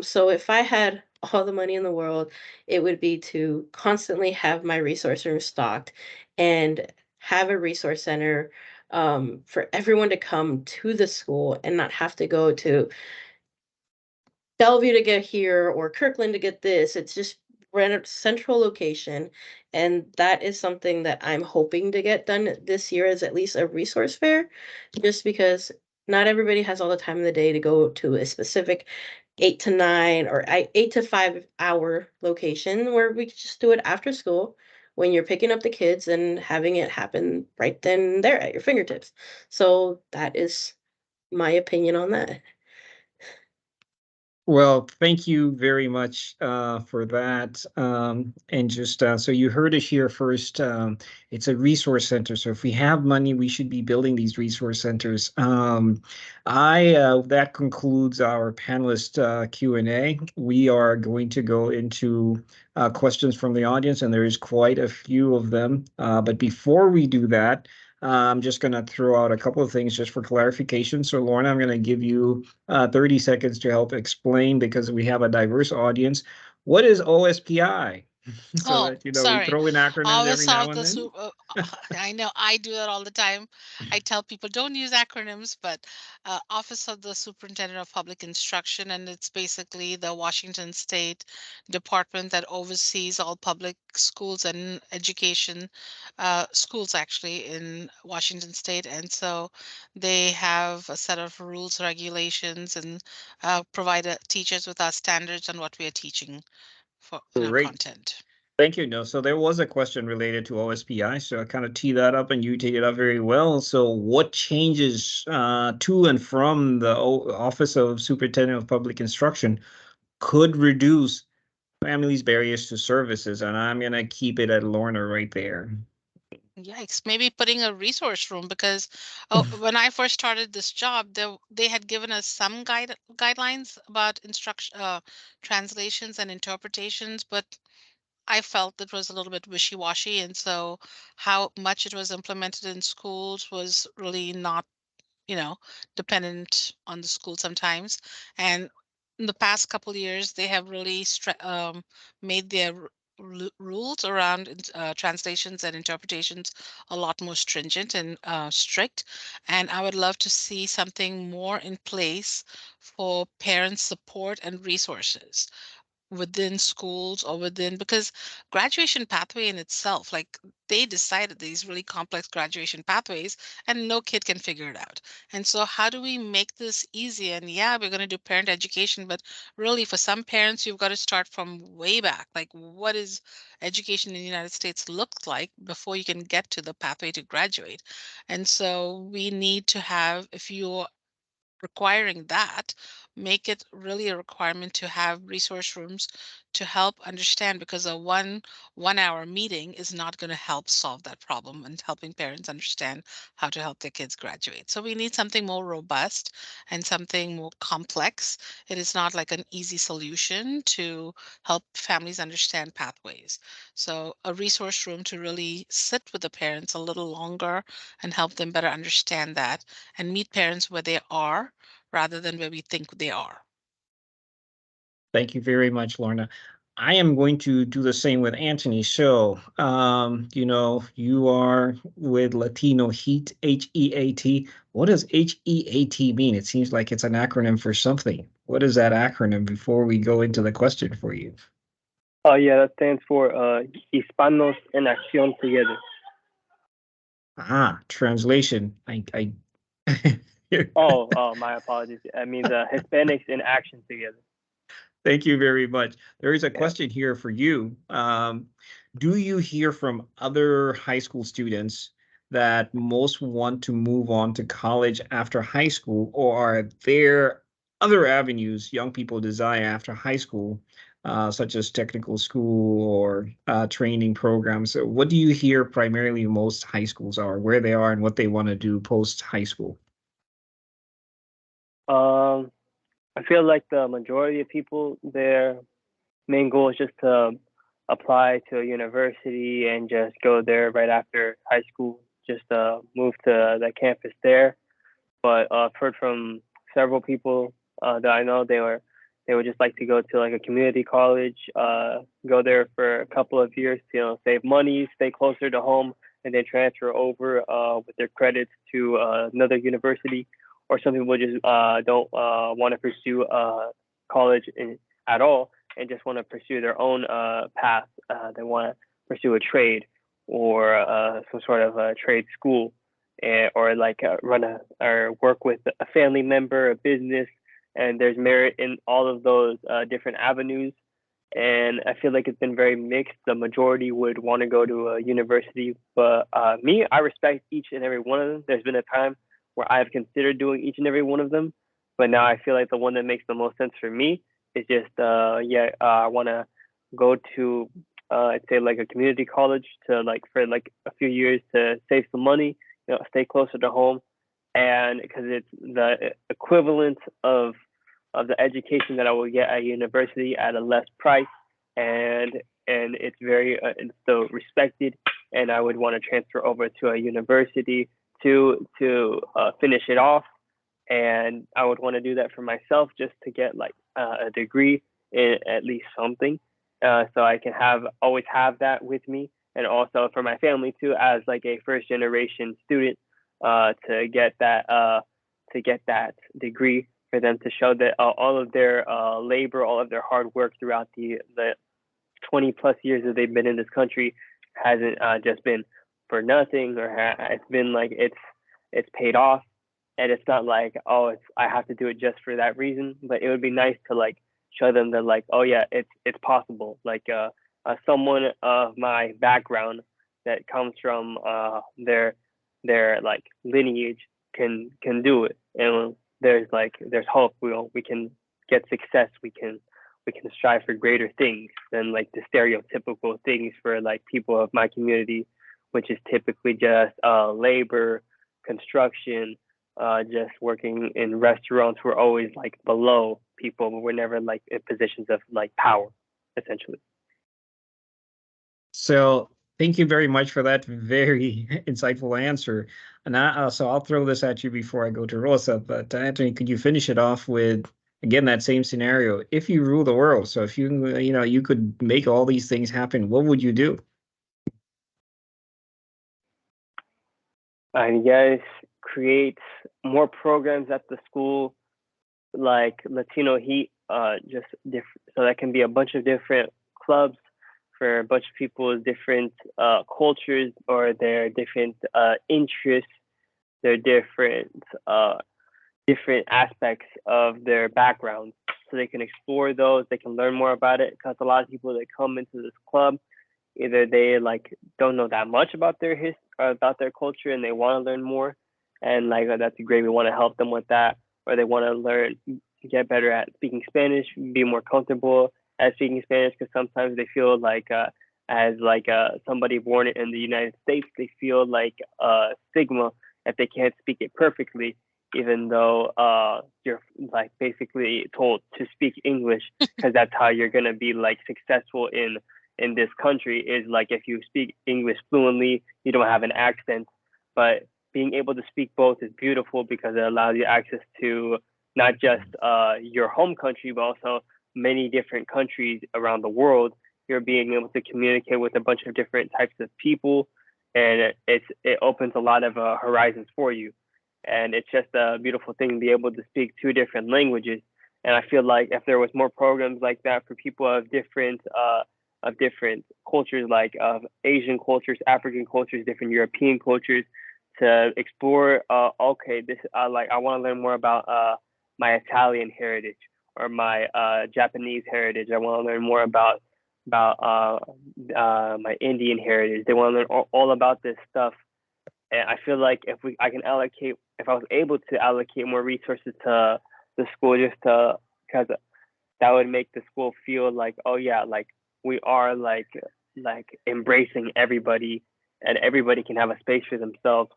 So if I had all the money in the world, it would be to constantly have my resource room stocked and have a resource center, for everyone to come to the school and not have to go to Bellevue to get here or Kirkland to get this. It's just rent a central location. And that is something that I'm hoping to get done this year, as at least a resource fair, just because not everybody has all the time in the day to go to a specific 8 to 9 or 8 to 5 hour location, where we could just do it after school when you're picking up the kids and having it happen right then and there at your fingertips. So that is my opinion on that. Well, thank you very much for that. And just so you heard it here first, it's a resource center. So if we have money, we should be building these resource centers. I That concludes our panelist Q&A. We are going to go into questions from the audience, and there is quite a few of them. But before we do that, I'm just going to throw out a couple of things just for clarification. So, Lorna, I'm going to give you 30 seconds to help explain, because we have a diverse audience. What is OSPI? So Oh, that, we sorry. throw in acronyms every Always now have and the then. I know I do that all the time. I tell people don't use acronyms, but Office of the Superintendent of Public Instruction, and it's basically the Washington State department that oversees all public schools and education, schools actually in Washington State. And so they have a set of rules, regulations, and provide teachers with our standards on what we are teaching for in our Great. content. Thank you. No, so there was a question related to OSPI, so I kind of tee that up and you teed it up very well. So what changes to and from the Office of Superintendent of Public Instruction could reduce families' barriers to services? And I'm going to keep it at Lorna right there. Yikes, maybe putting a resource room, because when I first started this job, they had given us some guidelines about instruction, translations and interpretations, but I felt it was a little bit wishy-washy, and so how much it was implemented in schools was really not, you know, dependent on the school sometimes. And in the past couple of years, they have really made their rules around translations and interpretations a lot more stringent and strict. And I would love to see something more in place for parent support and resources within schools or within, because graduation pathway in itself, like, they decided these really complex graduation pathways and no kid can figure it out. And so how do we make this easy? And yeah, we're going to do parent education, but really for some parents you've got to start from way back, like what is education in the United States looked like before you can get to the pathway to graduate. And so we need to have, if you requiring that, make it really a requirement to have resource rooms to help understand, because a one hour meeting is not going to help solve that problem and helping parents understand how to help their kids graduate. So we need something more robust and something more complex. It is not like an easy solution to help families understand pathways. So a resource room to really sit with the parents a little longer and help them better understand that and meet parents where they are rather than where we think they are. Thank you very much, Lorna. I am going to do the same with Anthony. So, you are with Latino Heat, HEAT. What does HEAT mean? It seems like it's an acronym for something. What is that acronym before we go into the question for you? Oh, yeah, that stands for Hispanos en Acción Together. Translation. I Oh, my apologies. I mean the Hispanics in Action Together. Thank you very much. There is a Yeah. question here for you. Do you hear from other high school students that most want to move on to college after high school, or are there other avenues young people desire after high school, such as technical school or training programs? So what do you hear primarily most high schools are, where they are, and what they want to do post high school? I feel like the majority of people, their main goal is just to apply to a university and just go there right after high school, just move to the campus there. But I've heard from several people that I know they would just like to go to like a community college, go there for a couple of years to save money, stay closer to home, and then transfer over with their credits to another university. Or some people just don't want to pursue college at all and just want to pursue their own path. They want to pursue a trade or some sort of a trade school, or like run or work with a family member, a business, and there's merit in all of those different avenues. And I feel like it's been very mixed. The majority would want to go to a university, but I respect each and every one of them. There's been a time where I've considered doing each and every one of them, but now I feel like the one that makes the most sense for me is just I want to go to I'd say like a community college to like for like a few years to save some money, stay closer to home, and because it's the equivalent of the education that I will get at university at a less price, and it's very it's still respected, and I would want to transfer over to a university to finish it off, and I would want to do that for myself just to get like a degree in at least something, so I can always have that with me, and also for my family too, as like a first generation student, to get that degree for them to show that all of their labor, all of their hard work throughout the 20 plus years that they've been in this country hasn't just been for nothing, or it's been like it's paid off, and it's not like I have to do it just for that reason. But it would be nice to like show them that like, oh yeah, it's possible. Like someone of my background that comes from their like lineage can do it, and there's hope. We can get success. We can strive for greater things than like the stereotypical things for like people of my community, which is typically just labor, construction, just working in restaurants. We're always like below people, but we're never like in positions of like power, essentially. So thank you very much for that very insightful answer. And so I'll throw this at you before I go to Rosa. But Anthony, could you finish it off with, again, that same scenario? If you rule the world, so if you could make all these things happen, what would you do? I guess create more programs at the school, like Latino Heat, just different. So that can be a bunch of different clubs for a bunch of people's different cultures or their different interests, their different aspects of their backgrounds, so they can explore those. They can learn more about it, because a lot of people that come into this club, either they like don't know that much about their history or about their culture, and they want to learn more, and like that's great. We want to help them with that, or they want to learn, get better at speaking Spanish, be more comfortable at speaking Spanish, because sometimes they feel like as like somebody born in the United States, they feel like stigma if they can't speak it perfectly, even though you're like basically told to speak English, because that's how you're gonna be like successful in this country, is like if you speak English fluently, you don't have an accent. But being able to speak both is beautiful, because it allows you access to not just your home country, but also many different countries around the world. You're being able to communicate with a bunch of different types of people, and it opens a lot of horizons for you. And it's just a beautiful thing to be able to speak two different languages. And I feel like if there was more programs like that for people of different cultures, like of Asian cultures, African cultures, different European cultures, to explore. Okay, this I want to learn more about my Italian heritage or my Japanese heritage. I want to learn more about my Indian heritage. They want to learn all about this stuff. And I feel like if I was able to allocate more resources to the school, just to, because that would make the school feel like, oh yeah, like we are like embracing everybody, and everybody can have a space for themselves,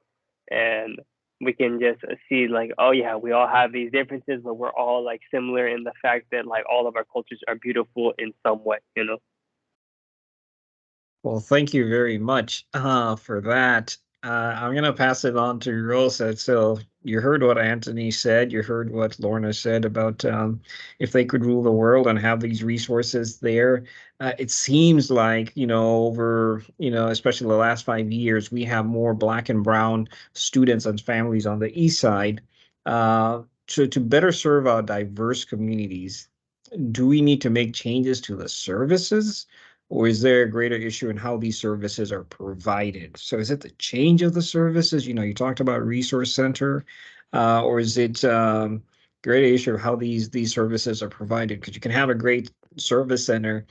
and we can just see like, oh yeah, we all have these differences, but we're all like similar in the fact that like all of our cultures are beautiful in some way, you know. Well, thank you very much for that. I'm going to pass it on to Rosa. So you heard what Anthony said. You heard what Lorna said about if they could rule the world and have these resources there. It seems like, over, especially the last 5 years, we have more Black and brown students and families on the East Side to better serve our diverse communities. Do we need to make changes to the services, or is there a greater issue in how these services are provided? So is it the change of the services? You talked about resource center, or is it greater issue of how these services are provided? Because you can have a great service center.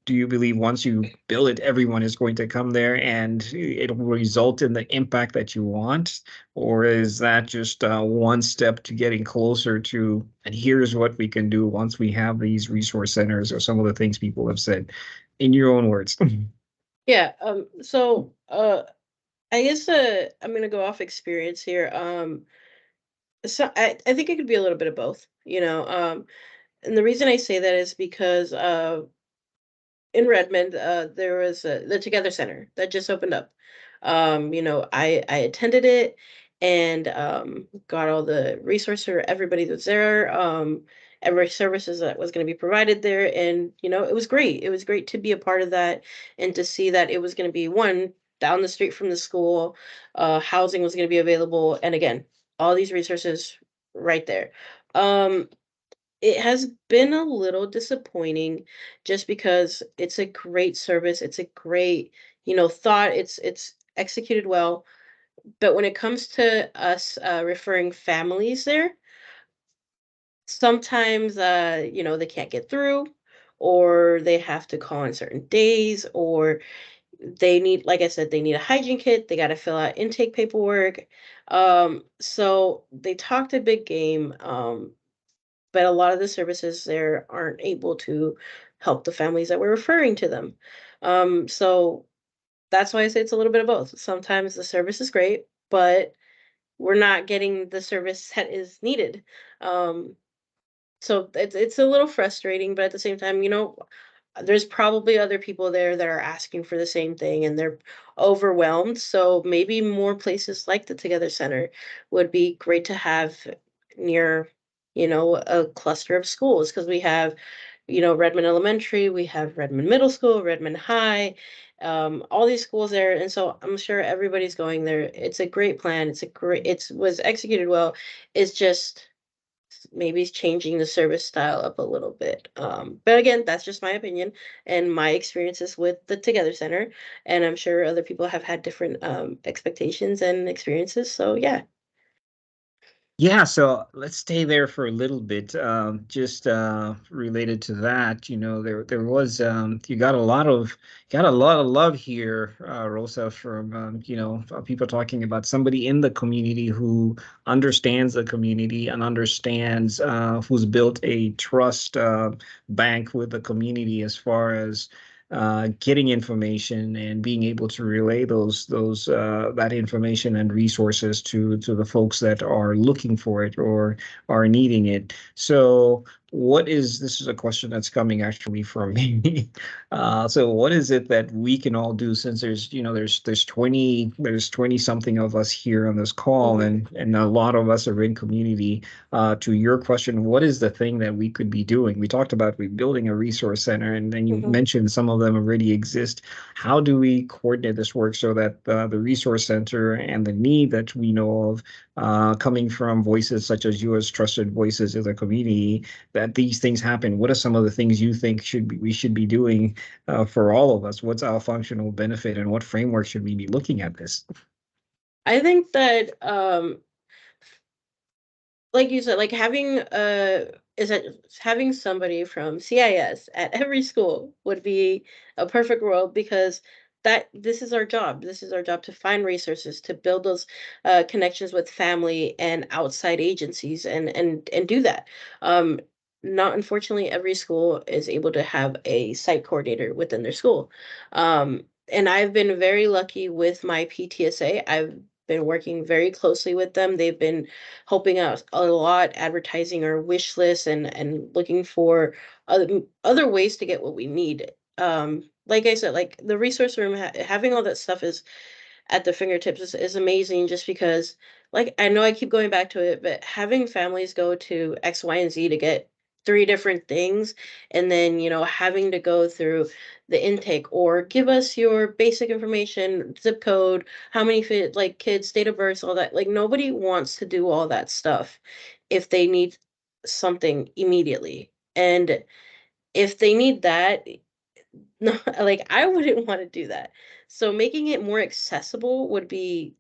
Do you believe once you build it, everyone is going to come there and it'll result in the impact that you want? Or is that just one step to getting closer to, and here's what we can do once we have these resource centers, or some of the things people have said, in your own words? Yeah. So I guess I'm gonna go off experience here. So I think it could be a little bit of both, and the reason I say that is because in Redmond, there was the Together Center that just opened up. I attended it and got all the resources for everybody that's there. Every services that was going to be provided there, and it was great. It was great to be a part of that and to see that it was going to be one down the street from the school. Housing was going to be available, and again, all these resources right there. Um, it has been a little disappointing just because it's a great service. It's a great, thought. It's executed well. But when it comes to us referring families there, sometimes they can't get through, or they have to call on certain days, or they need, like I said, they need a hygiene kit, they got to fill out intake paperwork. So they talked a big game, but a lot of the services there aren't able to help the families that we're referring to them. So that's why I say it's a little bit of both. Sometimes the service is great, but we're not getting the service that is needed. Um, so it's a little frustrating, but at the same time, there's probably other people there that are asking for the same thing and they're overwhelmed. So maybe more places like the Together Center would be great to have near, a cluster of schools, because we have, Redmond Elementary, we have Redmond Middle School, Redmond High, all these schools there. And so I'm sure everybody's going there. It's a great plan. It was executed well. It's just maybe changing the service style up a little bit. But again, that's just my opinion and my experiences with the Together Center. And I'm sure other people have had different expectations and experiences. So yeah. Yeah, so let's stay there for a little bit. Just related to that, there was you got a lot of love here, Rosa, from people talking about somebody in the community who understands the community and understands who's built a trust bank with the community as far as getting information and being able to relay those that information and resources to the folks that are looking for it or are needing it. So this is a question that's coming actually from me. So what is it that we can all do, since there's 20 something of us here on this call, Mhm. and a lot of us are in community. To your question, what is the thing that we could be doing? We talked about rebuilding a resource center, and then you Mhm. mentioned some of them already exist. How do we coordinate this work so that the resource center and the need that we know of, coming from voices such as you as trusted voices in the community, that these things happen? What are some of the things you think we should be doing for all of us? What's our functional benefit, and what framework should we be looking at this? I think that like you said, like having somebody from CIS at every school would be a perfect world, because this is our job. This is our job, to find resources, to build those connections with family and outside agencies, and do that. Um, Not unfortunately, every school is able to have a site coordinator within their school. And I've been very lucky with my PTSA. I've been working very closely with them. They've been helping us a lot, advertising our wish list, and looking for other ways to get what we need. Like I said, like the resource room, having all that stuff is at the fingertips is amazing, just because, like, I know I keep going back to it, but having families go to X, Y, and Z to get three different things, and then, having to go through the intake, or give us your basic information, zip code, how many fit, like, kids, date of birth, all that. Like, nobody wants to do all that stuff if they need something immediately. And if they need that, no, like, I wouldn't want to do that. So making it more accessible would be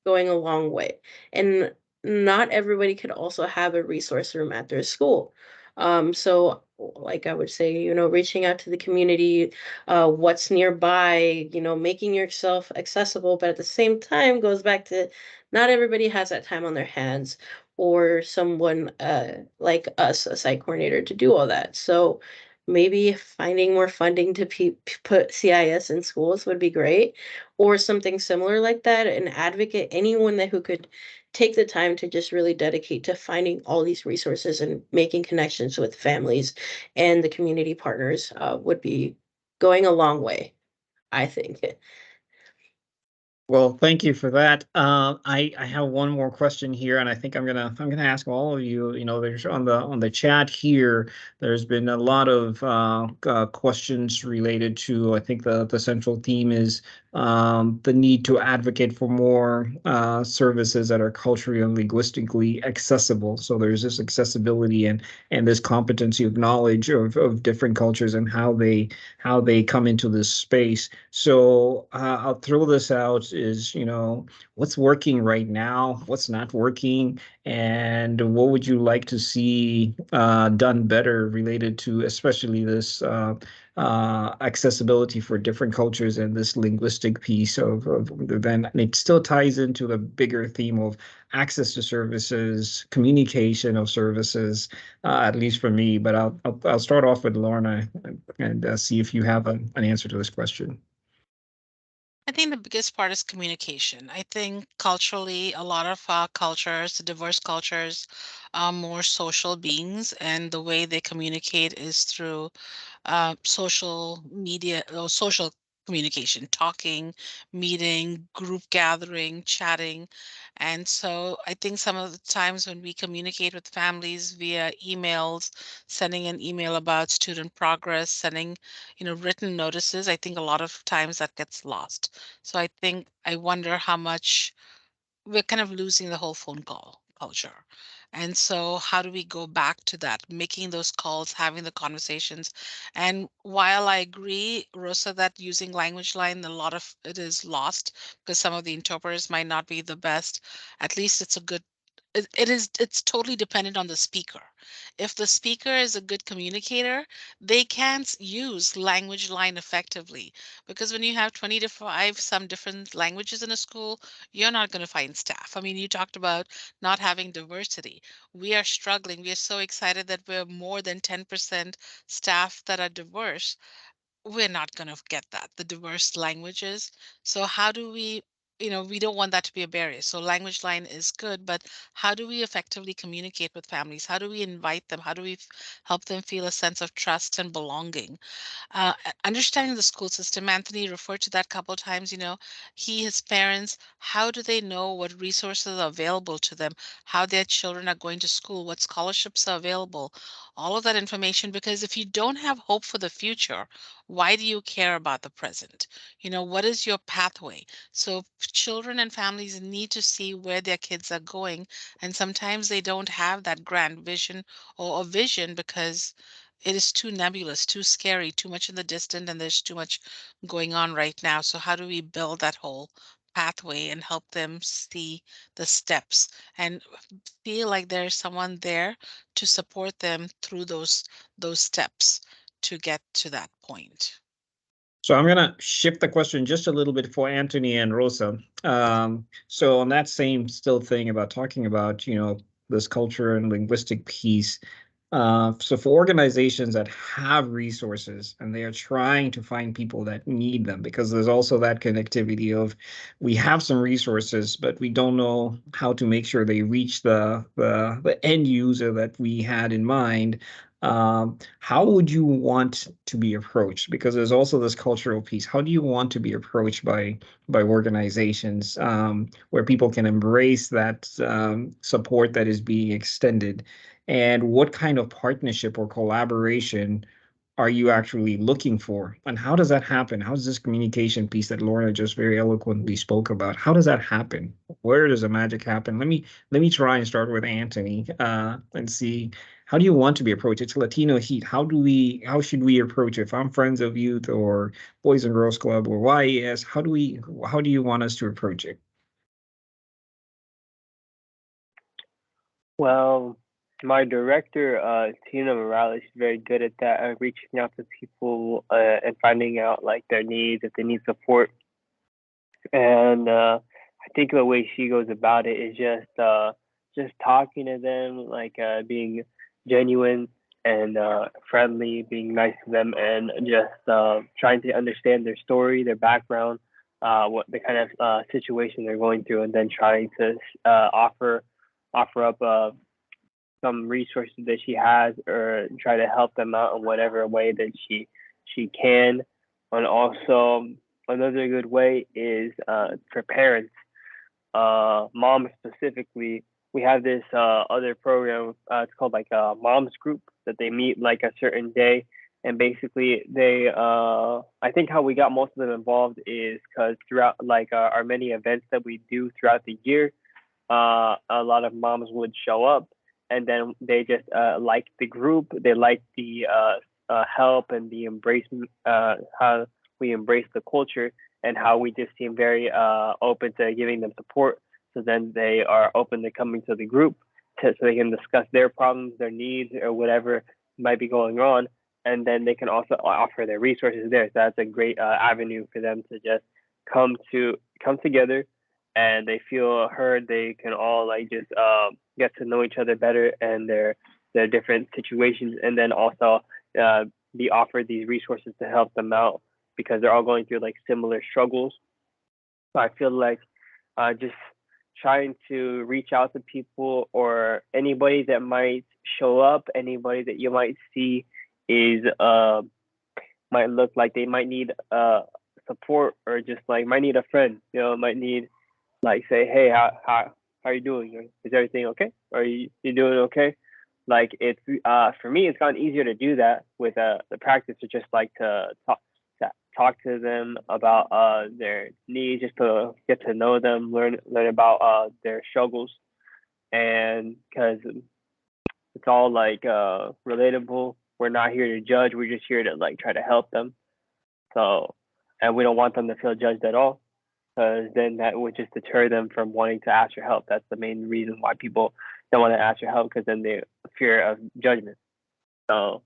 going a long way. And not everybody could also have a resource room at their school. So like I would say, reaching out to the community, what's nearby, making yourself accessible, but at the same time goes back to, not everybody has that time on their hands, or someone like us, a site coordinator, to do all that. So maybe finding more funding to put CIS in schools would be great, or something similar like that. An advocate, anyone that who could take the time to just really dedicate to finding all these resources and making connections with families and the community partners would be going a long way, I think. Well, thank you for that. I have one more question here, and I think I'm gonna ask all of you. There's on the chat here. There's been a lot of questions related to. I think the central theme is the need to advocate for more services that are culturally and linguistically accessible. So there's this accessibility and this competency of knowledge of different cultures and how they come into this space. So I'll throw this out is, what's working right now, what's not working, and what would you like to see done better related to especially this accessibility for different cultures and this linguistic piece of the event. And it still ties into the bigger theme of access to services, communication of services, at least for me. But I'll start off with Lorna and see if you have an answer to this question. I think the biggest part is communication. I think culturally, a lot of cultures, diverse cultures, are more social beings, and the way they communicate is through social media or social communication, talking, meeting, group gathering, chatting. And so I think some of the times when we communicate with families via emails, sending an email about student progress, sending, written notices, I think a lot of times that gets lost. So I wonder how much we're kind of losing the whole phone call culture. And so, how do we go back to that, making those calls, having the conversations? And while I agree, Rosa, that using language line, a lot of it is lost because some of the interpreters might not be the best. At least it's a good it's totally dependent on the speaker. If the speaker is a good communicator, they can use language line effectively, because when you have 20 to 5 some different languages in a school, you're not going to find staff. I mean, you talked about not having diversity. We are struggling. We are so excited that we're more than 10% staff that are diverse. We're not going to get that, the diverse languages. So how do we, we don't want that to be a barrier. So language line is good, but how do we effectively communicate with families? How do we invite them? How do we help them feel a sense of trust and belonging? Understanding the school system, Anthony referred to that a couple of times. His parents, how do they know what resources are available to them, how their children are going to school, what scholarships are available, all of that information? Because if you don't have hope for the future, why do you care about the present? What is your pathway? So children and families need to see where their kids are going, and sometimes they don't have that grand vision or a vision because it is too nebulous, too scary, too much in the distant, and there's too much going on right now. So how do we build that whole pathway and help them see the steps and feel like there's someone there to support them through those steps to get to that point? So I'm gonna shift the question just a little bit for Anthony and Rosa. So on that same still thing about talking about, this culture and linguistic piece, so for organizations that have resources and they are trying to find people that need them, because there's also that connectivity of we have some resources, but we don't know how to make sure they reach the end user that we had in mind. How would you want to be approached? Because there's also this cultural piece. How do you want to be approached by organizations where people can embrace that support that is being extended? And what kind of partnership or collaboration are you actually looking for? And how does that happen? How does this communication piece that Lorna just very eloquently spoke about, how does that happen? Where does the magic happen? Let me try and start with Anthony and see, how do you want to be approached? It's Latino Heat. How should we approach it? If I'm Friends of Youth or Boys and Girls Club or YES, how do you want us to approach it? Well, my director, Tina Morales, is very good at that, reaching out to people and finding out like their needs, if they need support. And I think the way she goes about it is just talking to them, like being genuine and friendly, being nice to them, and just trying to understand their story, their background, what the kind of situation they're going through, and then trying to offer up some resources that she has, or try to help them out in whatever way that she can. And also another good way is for parents, moms specifically. We have this other program. It's called like a moms group that they meet like a certain day, And basically, I think how we got most of them involved is because throughout like our many events that we do throughout the year, a lot of moms would show up, and then they just like the group, they like the help and the embrace, how we embrace the culture, and how we just seem very open to giving them support. So then they are open to coming to the group so they can discuss their problems, their needs, or whatever might be going on, and then they can also offer their resources there. So that's a great avenue for them to just come together, and they feel heard. They can all like just get to know each other better and their different situations, and then also be offered these resources to help them out because they're all going through like similar struggles. So I feel like just trying to reach out to people or anybody that might show up, anybody that you might see is might look like they might need support or just like might need a friend, might need like say, hey, how are you doing? Is everything okay? Are you doing okay? Like it's for me, it's gotten easier to do that with the practice to just like to talk to them about their needs, just to get to know them, learn about their struggles, and because it's all like relatable. We're not here to judge. We're just here to like try to help them. So, and we don't want them to feel judged at all, because then that would just deter them from wanting to ask for help. That's the main reason why people don't want to ask for help, because then they fear of judgment. So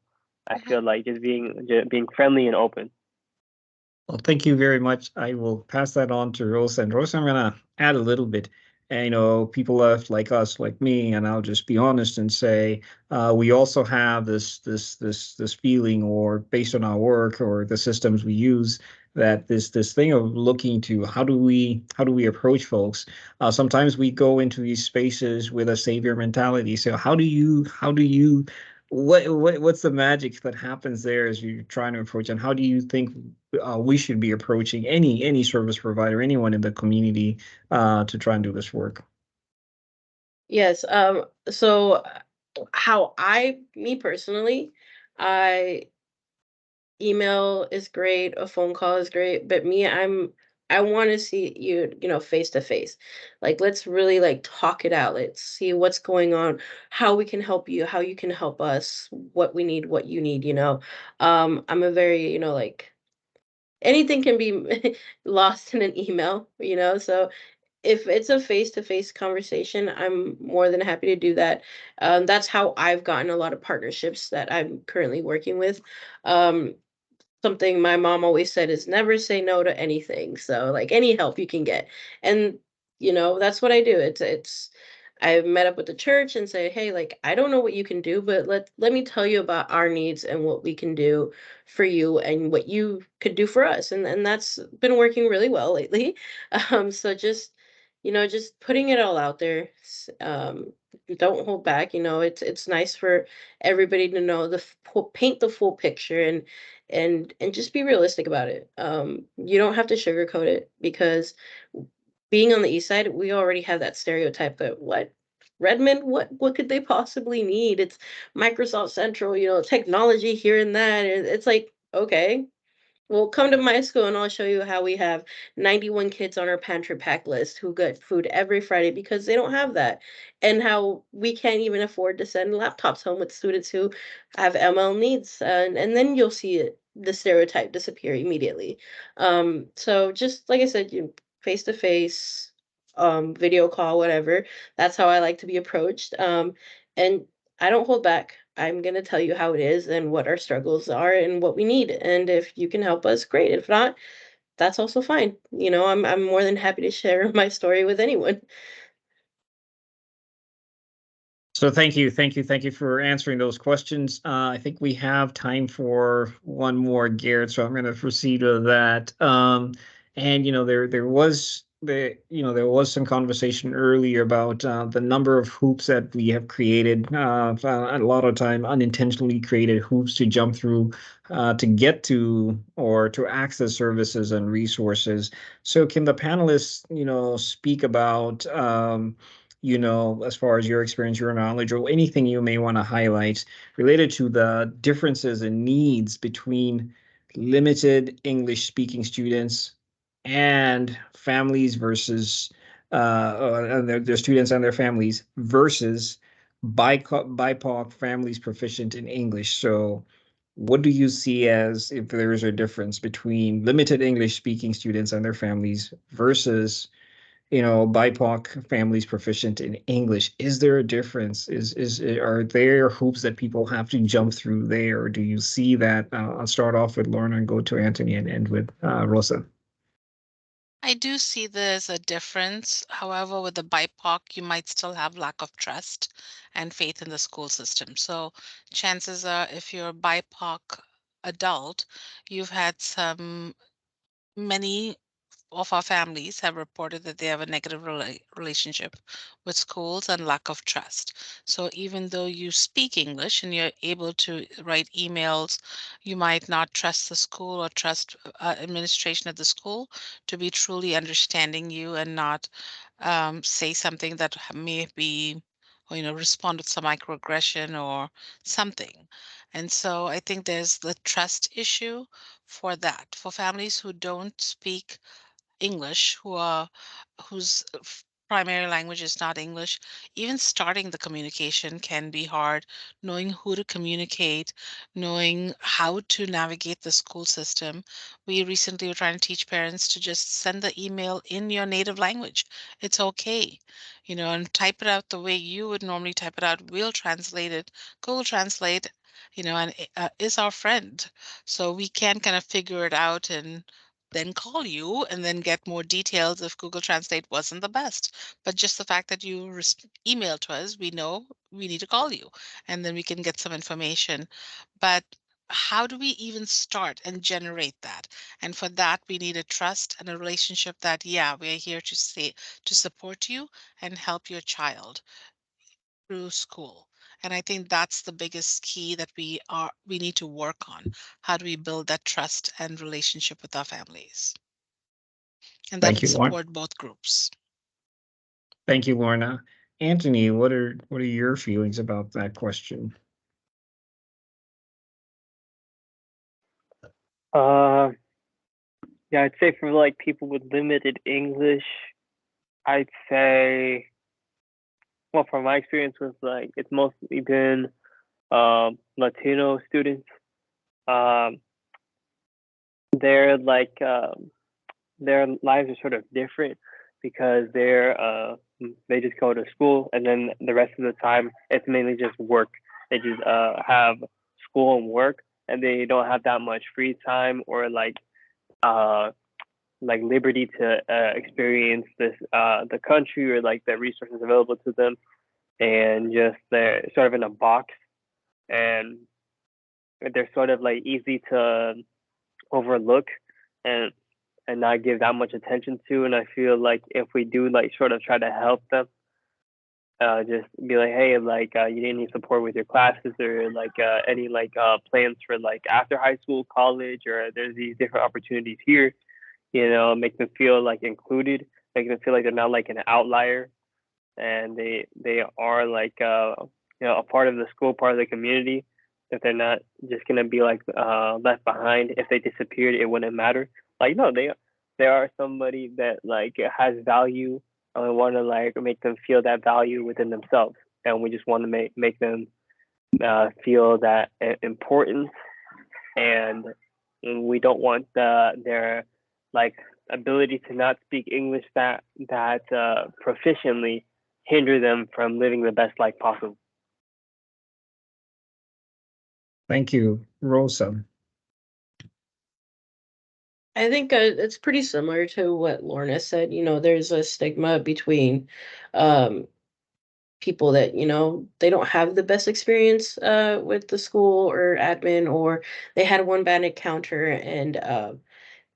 I feel like just being friendly and open. Well, thank you very much. I will pass that on to Rosa. And Rosa, I'm going to add a little bit. And, people like us, like me, and I'll just be honest and say we also have this feeling, or based on our work or the systems we use, that this thing of looking to how do we approach folks. Sometimes we go into these spaces with a savior mentality. So how do you what's the magic that happens there as you're trying to approach, and how do you think we should be approaching any service provider, anyone in the community, to try and do this work? Yes. So how me personally, I email is great, a phone call is great, but I want to see you, face to face. Like, let's really like talk it out. Let's see what's going on, how we can help you, how you can help us, what we need, what you need, I'm a very, like anything can be lost in an email, so if it's a face-to-face conversation, I'm more than happy to do that. That's how I've gotten a lot of partnerships that I'm currently working with. Um, Something my mom always said is never say no to anything. So like any help you can get. And that's what I do. It's I met up with the church and say, hey, like I don't know what you can do, but let me tell you about our needs and what we can do for you and what you could do for us. And that's been working really well lately. So just putting it all out there. Don't hold back. It's nice for everybody to know paint the full picture and just be realistic about it. You don't have to sugarcoat it, because being on the east side, we already have that stereotype that what Redmond, what could they possibly need? It's Microsoft Central, technology here and that. It's like, okay, well, come to my school and I'll show you how we have 91 kids on our pantry pack list who get food every Friday because they don't have that. And how we can't even afford to send laptops home with students who have ML needs. And then you'll see the stereotype disappear immediately. So just like I said, you face to face, video call, whatever. That's how I like to be approached. And I don't hold back. I'm going to tell you how it is and what our struggles are and what we need. And if you can help us, great. If not, that's also fine. I'm more than happy to share my story with anyone. So thank you for answering those questions. I think we have time for one more, Garrett. So I'm going to proceed with that. And there was some conversation earlier about the number of hoops that we have created. A lot of time unintentionally created hoops to jump through to get to or to access services and resources. So can the panelists, speak about as far as your experience, your knowledge, or anything you may want to highlight related to the differences and needs between limited English speaking students and families versus their students and their families versus BIPOC families proficient in English. So what do you see as if there is a difference between limited English speaking students and their families versus BIPOC families proficient in English? Is there a difference? Are there hoops that people have to jump through there? Or do you see that? I'll start off with Lorna and go to Anthony and end with Rosa. I do see there's a difference. However, with the BIPOC, you might still have lack of trust and faith in the school system. So chances are, if you're a BIPOC adult, you've had many of our families have reported that they have a negative relationship with schools and lack of trust. So even though you speak English and you're able to write emails, you might not trust the school or trust administration at the school to be truly understanding you and not say something that may be, or, respond with some microaggression or something. And so I think there's the trust issue for that. For families who don't speak English, whose primary language is not English, even starting the communication can be hard, knowing who to communicate, knowing how to navigate the school system. We recently were trying to teach parents to just send the email in your native language. It's okay, and type it out the way you would normally type it out. We'll translate it. Google Translate, and is our friend. So we can kind of figure it out and then call you and then get more details if Google Translate wasn't the best. But just the fact that you email to us, we know we need to call you and then we can get some information. But how do we even start and generate that? And for that, we need a trust and a relationship that, yeah, we're here to support you and help your child through school. And I think that's the biggest key that we need to work on. How do we build that trust and relationship with our families? And that Thank would you, Lorna. support both groups. Thank you, Lorna. Anthony, what are your feelings about that question? Yeah, I'd say for like people with limited English, I'd say, well, from my experience with like, it's mostly been Latino students. Um, they're like, their lives are sort of different because they just go to school and then the rest of the time it's mainly just work. They just have school and work and they don't have that much free time or uh like liberty to experience the country or like the resources available to them, and just they're sort of in a box, and they're sort of like easy to overlook and not give that much attention to. And I feel like if we do like sort of try to help them, just be like, hey, like you need any support with your classes or like any like plans for like after high school, college, or there's these different opportunities here. Make them feel like included, make them feel like they're not like an outlier, and they are like a part of the school, part of the community. If they're not just gonna be like left behind, if they disappeared, it wouldn't matter. Like no, they are somebody that like has value, and we want to like make them feel that value within themselves, and we just want to make them feel that importance, and we don't want their like ability to not speak English that proficiently hinder them from living the best life possible. Thank you, Rosa. I think it's pretty similar to what Lorna said. There's a stigma between um, people that, they don't have the best experience with the school or admin, or they had one bad encounter and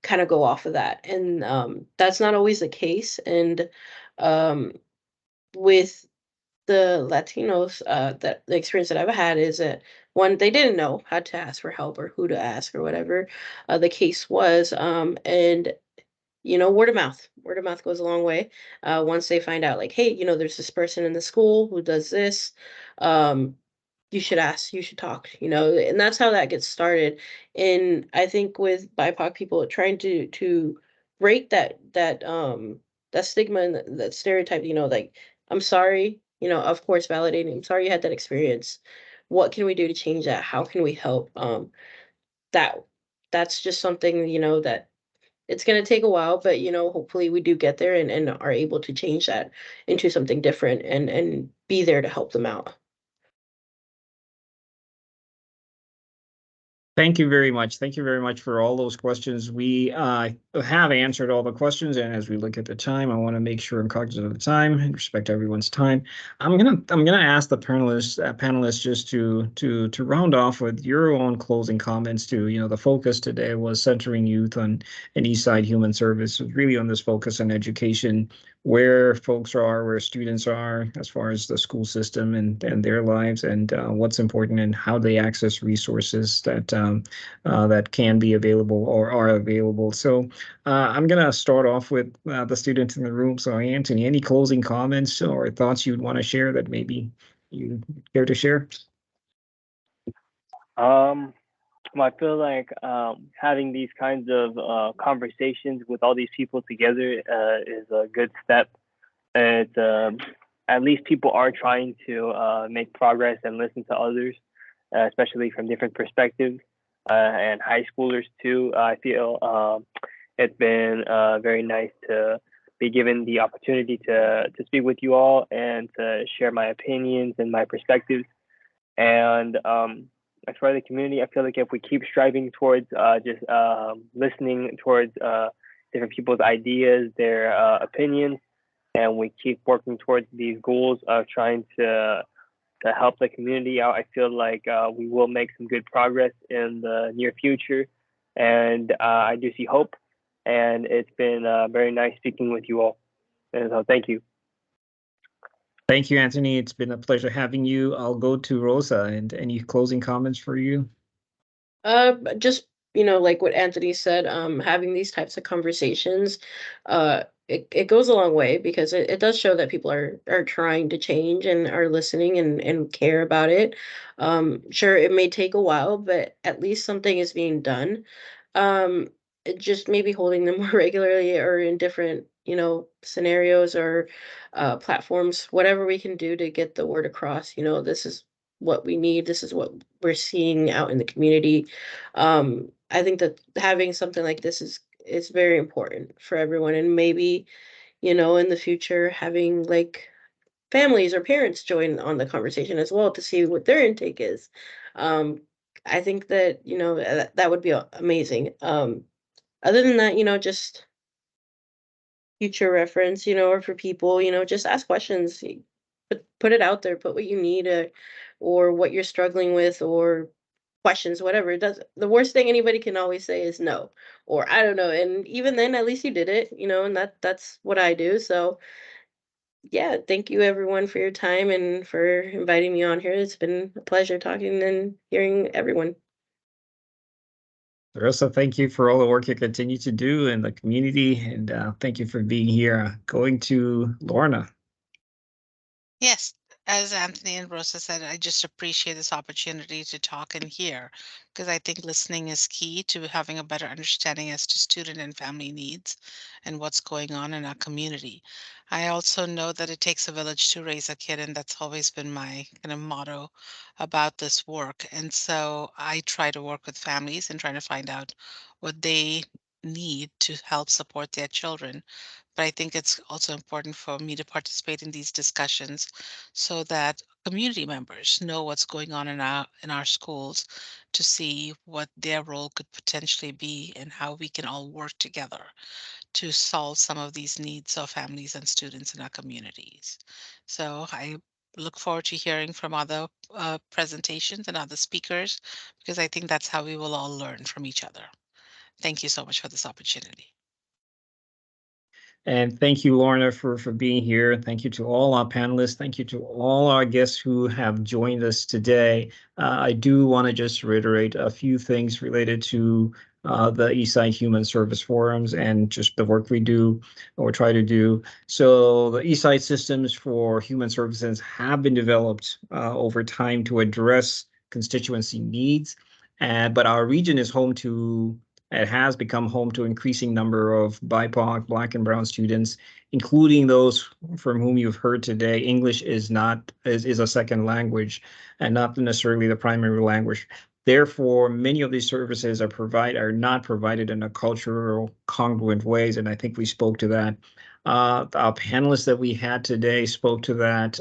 kind of go off of that. And that's not always the case. And um, with the Latinos, that the experience that I've had is that one, they didn't know how to ask for help or who to ask or whatever the case was. And word of mouth. Word of mouth goes a long way. Once they find out, like, hey, there's this person in the school who does this, you should ask, you should talk, and that's how that gets started. And I think with BIPOC people trying to break that stigma and that stereotype, like, I'm sorry, of course, validating, I'm sorry you had that experience. What can we do to change that? How can we help? That that's just something, that it's going to take a while, but hopefully we do get there and are able to change that into something different and be there to help them out. Thank you very much. Thank you very much for all those questions. We have answered all the questions, and as we look at the time, I want to make sure I'm cognizant of the time and respect everyone's time. I'm gonna ask the panelists just to round off with your own closing comments. The focus today was centering youth on an Eastside human service, really on this focus on education, where folks are, where students are, as far as the school system and their lives, and what's important and how they access resources that can be available or are available. So I'm going to start off with the students in the room. So Anthony, any closing comments or thoughts you'd want to share that maybe you care to share? I feel like having these kinds of conversations with all these people together is a good step. It's at least people are trying to make progress and listen to others, especially from different perspectives, and high schoolers too. I feel it's been very nice to be given the opportunity to speak with you all and to share my opinions and my perspectives. And as far as the community, I feel like if we keep striving towards just listening towards different people's ideas, their opinions, and we keep working towards these goals of trying to help the community out, I feel like we will make some good progress in the near future. And I do see hope. And it's been very nice speaking with you all. And so thank you. Thank you, Anthony. It's been a pleasure having you. I'll go to Rosa, and any closing comments for you? Just like what Anthony said, having these types of conversations, it goes a long way because it does show that people are trying to change and are listening and care about it. Sure, it may take a while, but at least something is being done. It just maybe holding them more regularly or in different scenarios or platforms, whatever we can do to get the word across. This is what we need. This is what we're seeing out in the community. I think that having something like this is very important for everyone, and maybe in the future having like families or parents join on the conversation as well to see what their intake is. I think that that would be amazing. Other than that, just future reference, or for people, just ask questions, put it out there, put what you need, or what you're struggling with, or questions, whatever. It does. The worst thing anybody can always say is no, or I don't know. And even then, at least you did it, and that's what I do. So yeah, thank you everyone for your time and for inviting me on here. It's been a pleasure talking and hearing everyone. Rosa, thank you for all the work you continue to do in the community, and thank you for being here. Going to Lorna. Yes, as Anthony and Rosa said, I just appreciate this opportunity to talk and hear because I think listening is key to having a better understanding as to student and family needs and what's going on in our community. I also know that it takes a village to raise a kid, and that's always been my kind of motto about this work. And so I try to work with families and try to find out what they need to help support their children, but I think it's also important for me to participate in these discussions so that community members know what's going on in our schools to see what their role could potentially be and how we can all work together to solve some of these needs of families and students in our communities. So I look forward to hearing from other presentations and other speakers because I think that's how we will all learn from each other. Thank you so much for this opportunity. And thank you, Lorna, for being here. Thank you to all our panelists. Thank you to all our guests who have joined us today. I do want to just reiterate a few things related to the Eastside Human Service Forums and just the work we do or try to do. So the Eastside systems for human services have been developed over time to address constituency needs. But our region is home to, it has become home to increasing number of BIPOC, Black and Brown students, including those from whom you've heard today. English is a second language and not necessarily the primary language. Therefore, many of these services are not provided in a cultural congruent ways, and I think we spoke to that. Our panelists that we had today spoke to that.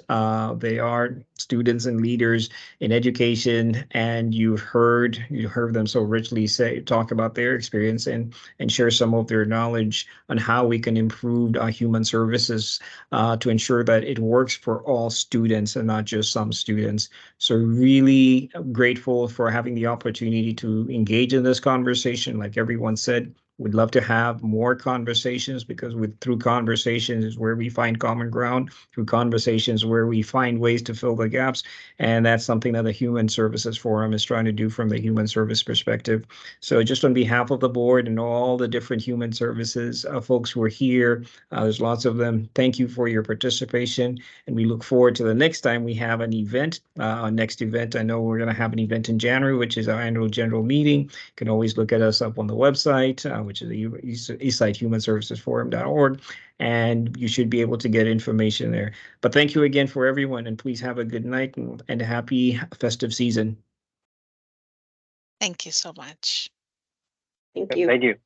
They are students and leaders in education, and you heard them so richly talk about their experience and share some of their knowledge on how we can improve our human services to ensure that it works for all students and not just some students. So really grateful for having the opportunity to engage in this conversation. Like everyone said, we'd love to have more conversations because through conversations is where we find common ground, through conversations where we find ways to fill the gaps. And that's something that the Human Services Forum is trying to do from the human service perspective. So just on behalf of the board and all the different human services folks who are here, there's lots of them. Thank you for your participation. And we look forward to the next time we have an event. Our next event, I know we're going to have an event in January, which is our annual general meeting. You can always look at us up on the website, which is the eastsidehumanservicesforum.org, and you should be able to get information there. But thank you again for everyone, and please have a good night and a happy festive season. Thank you so much. Thank you. Thank you.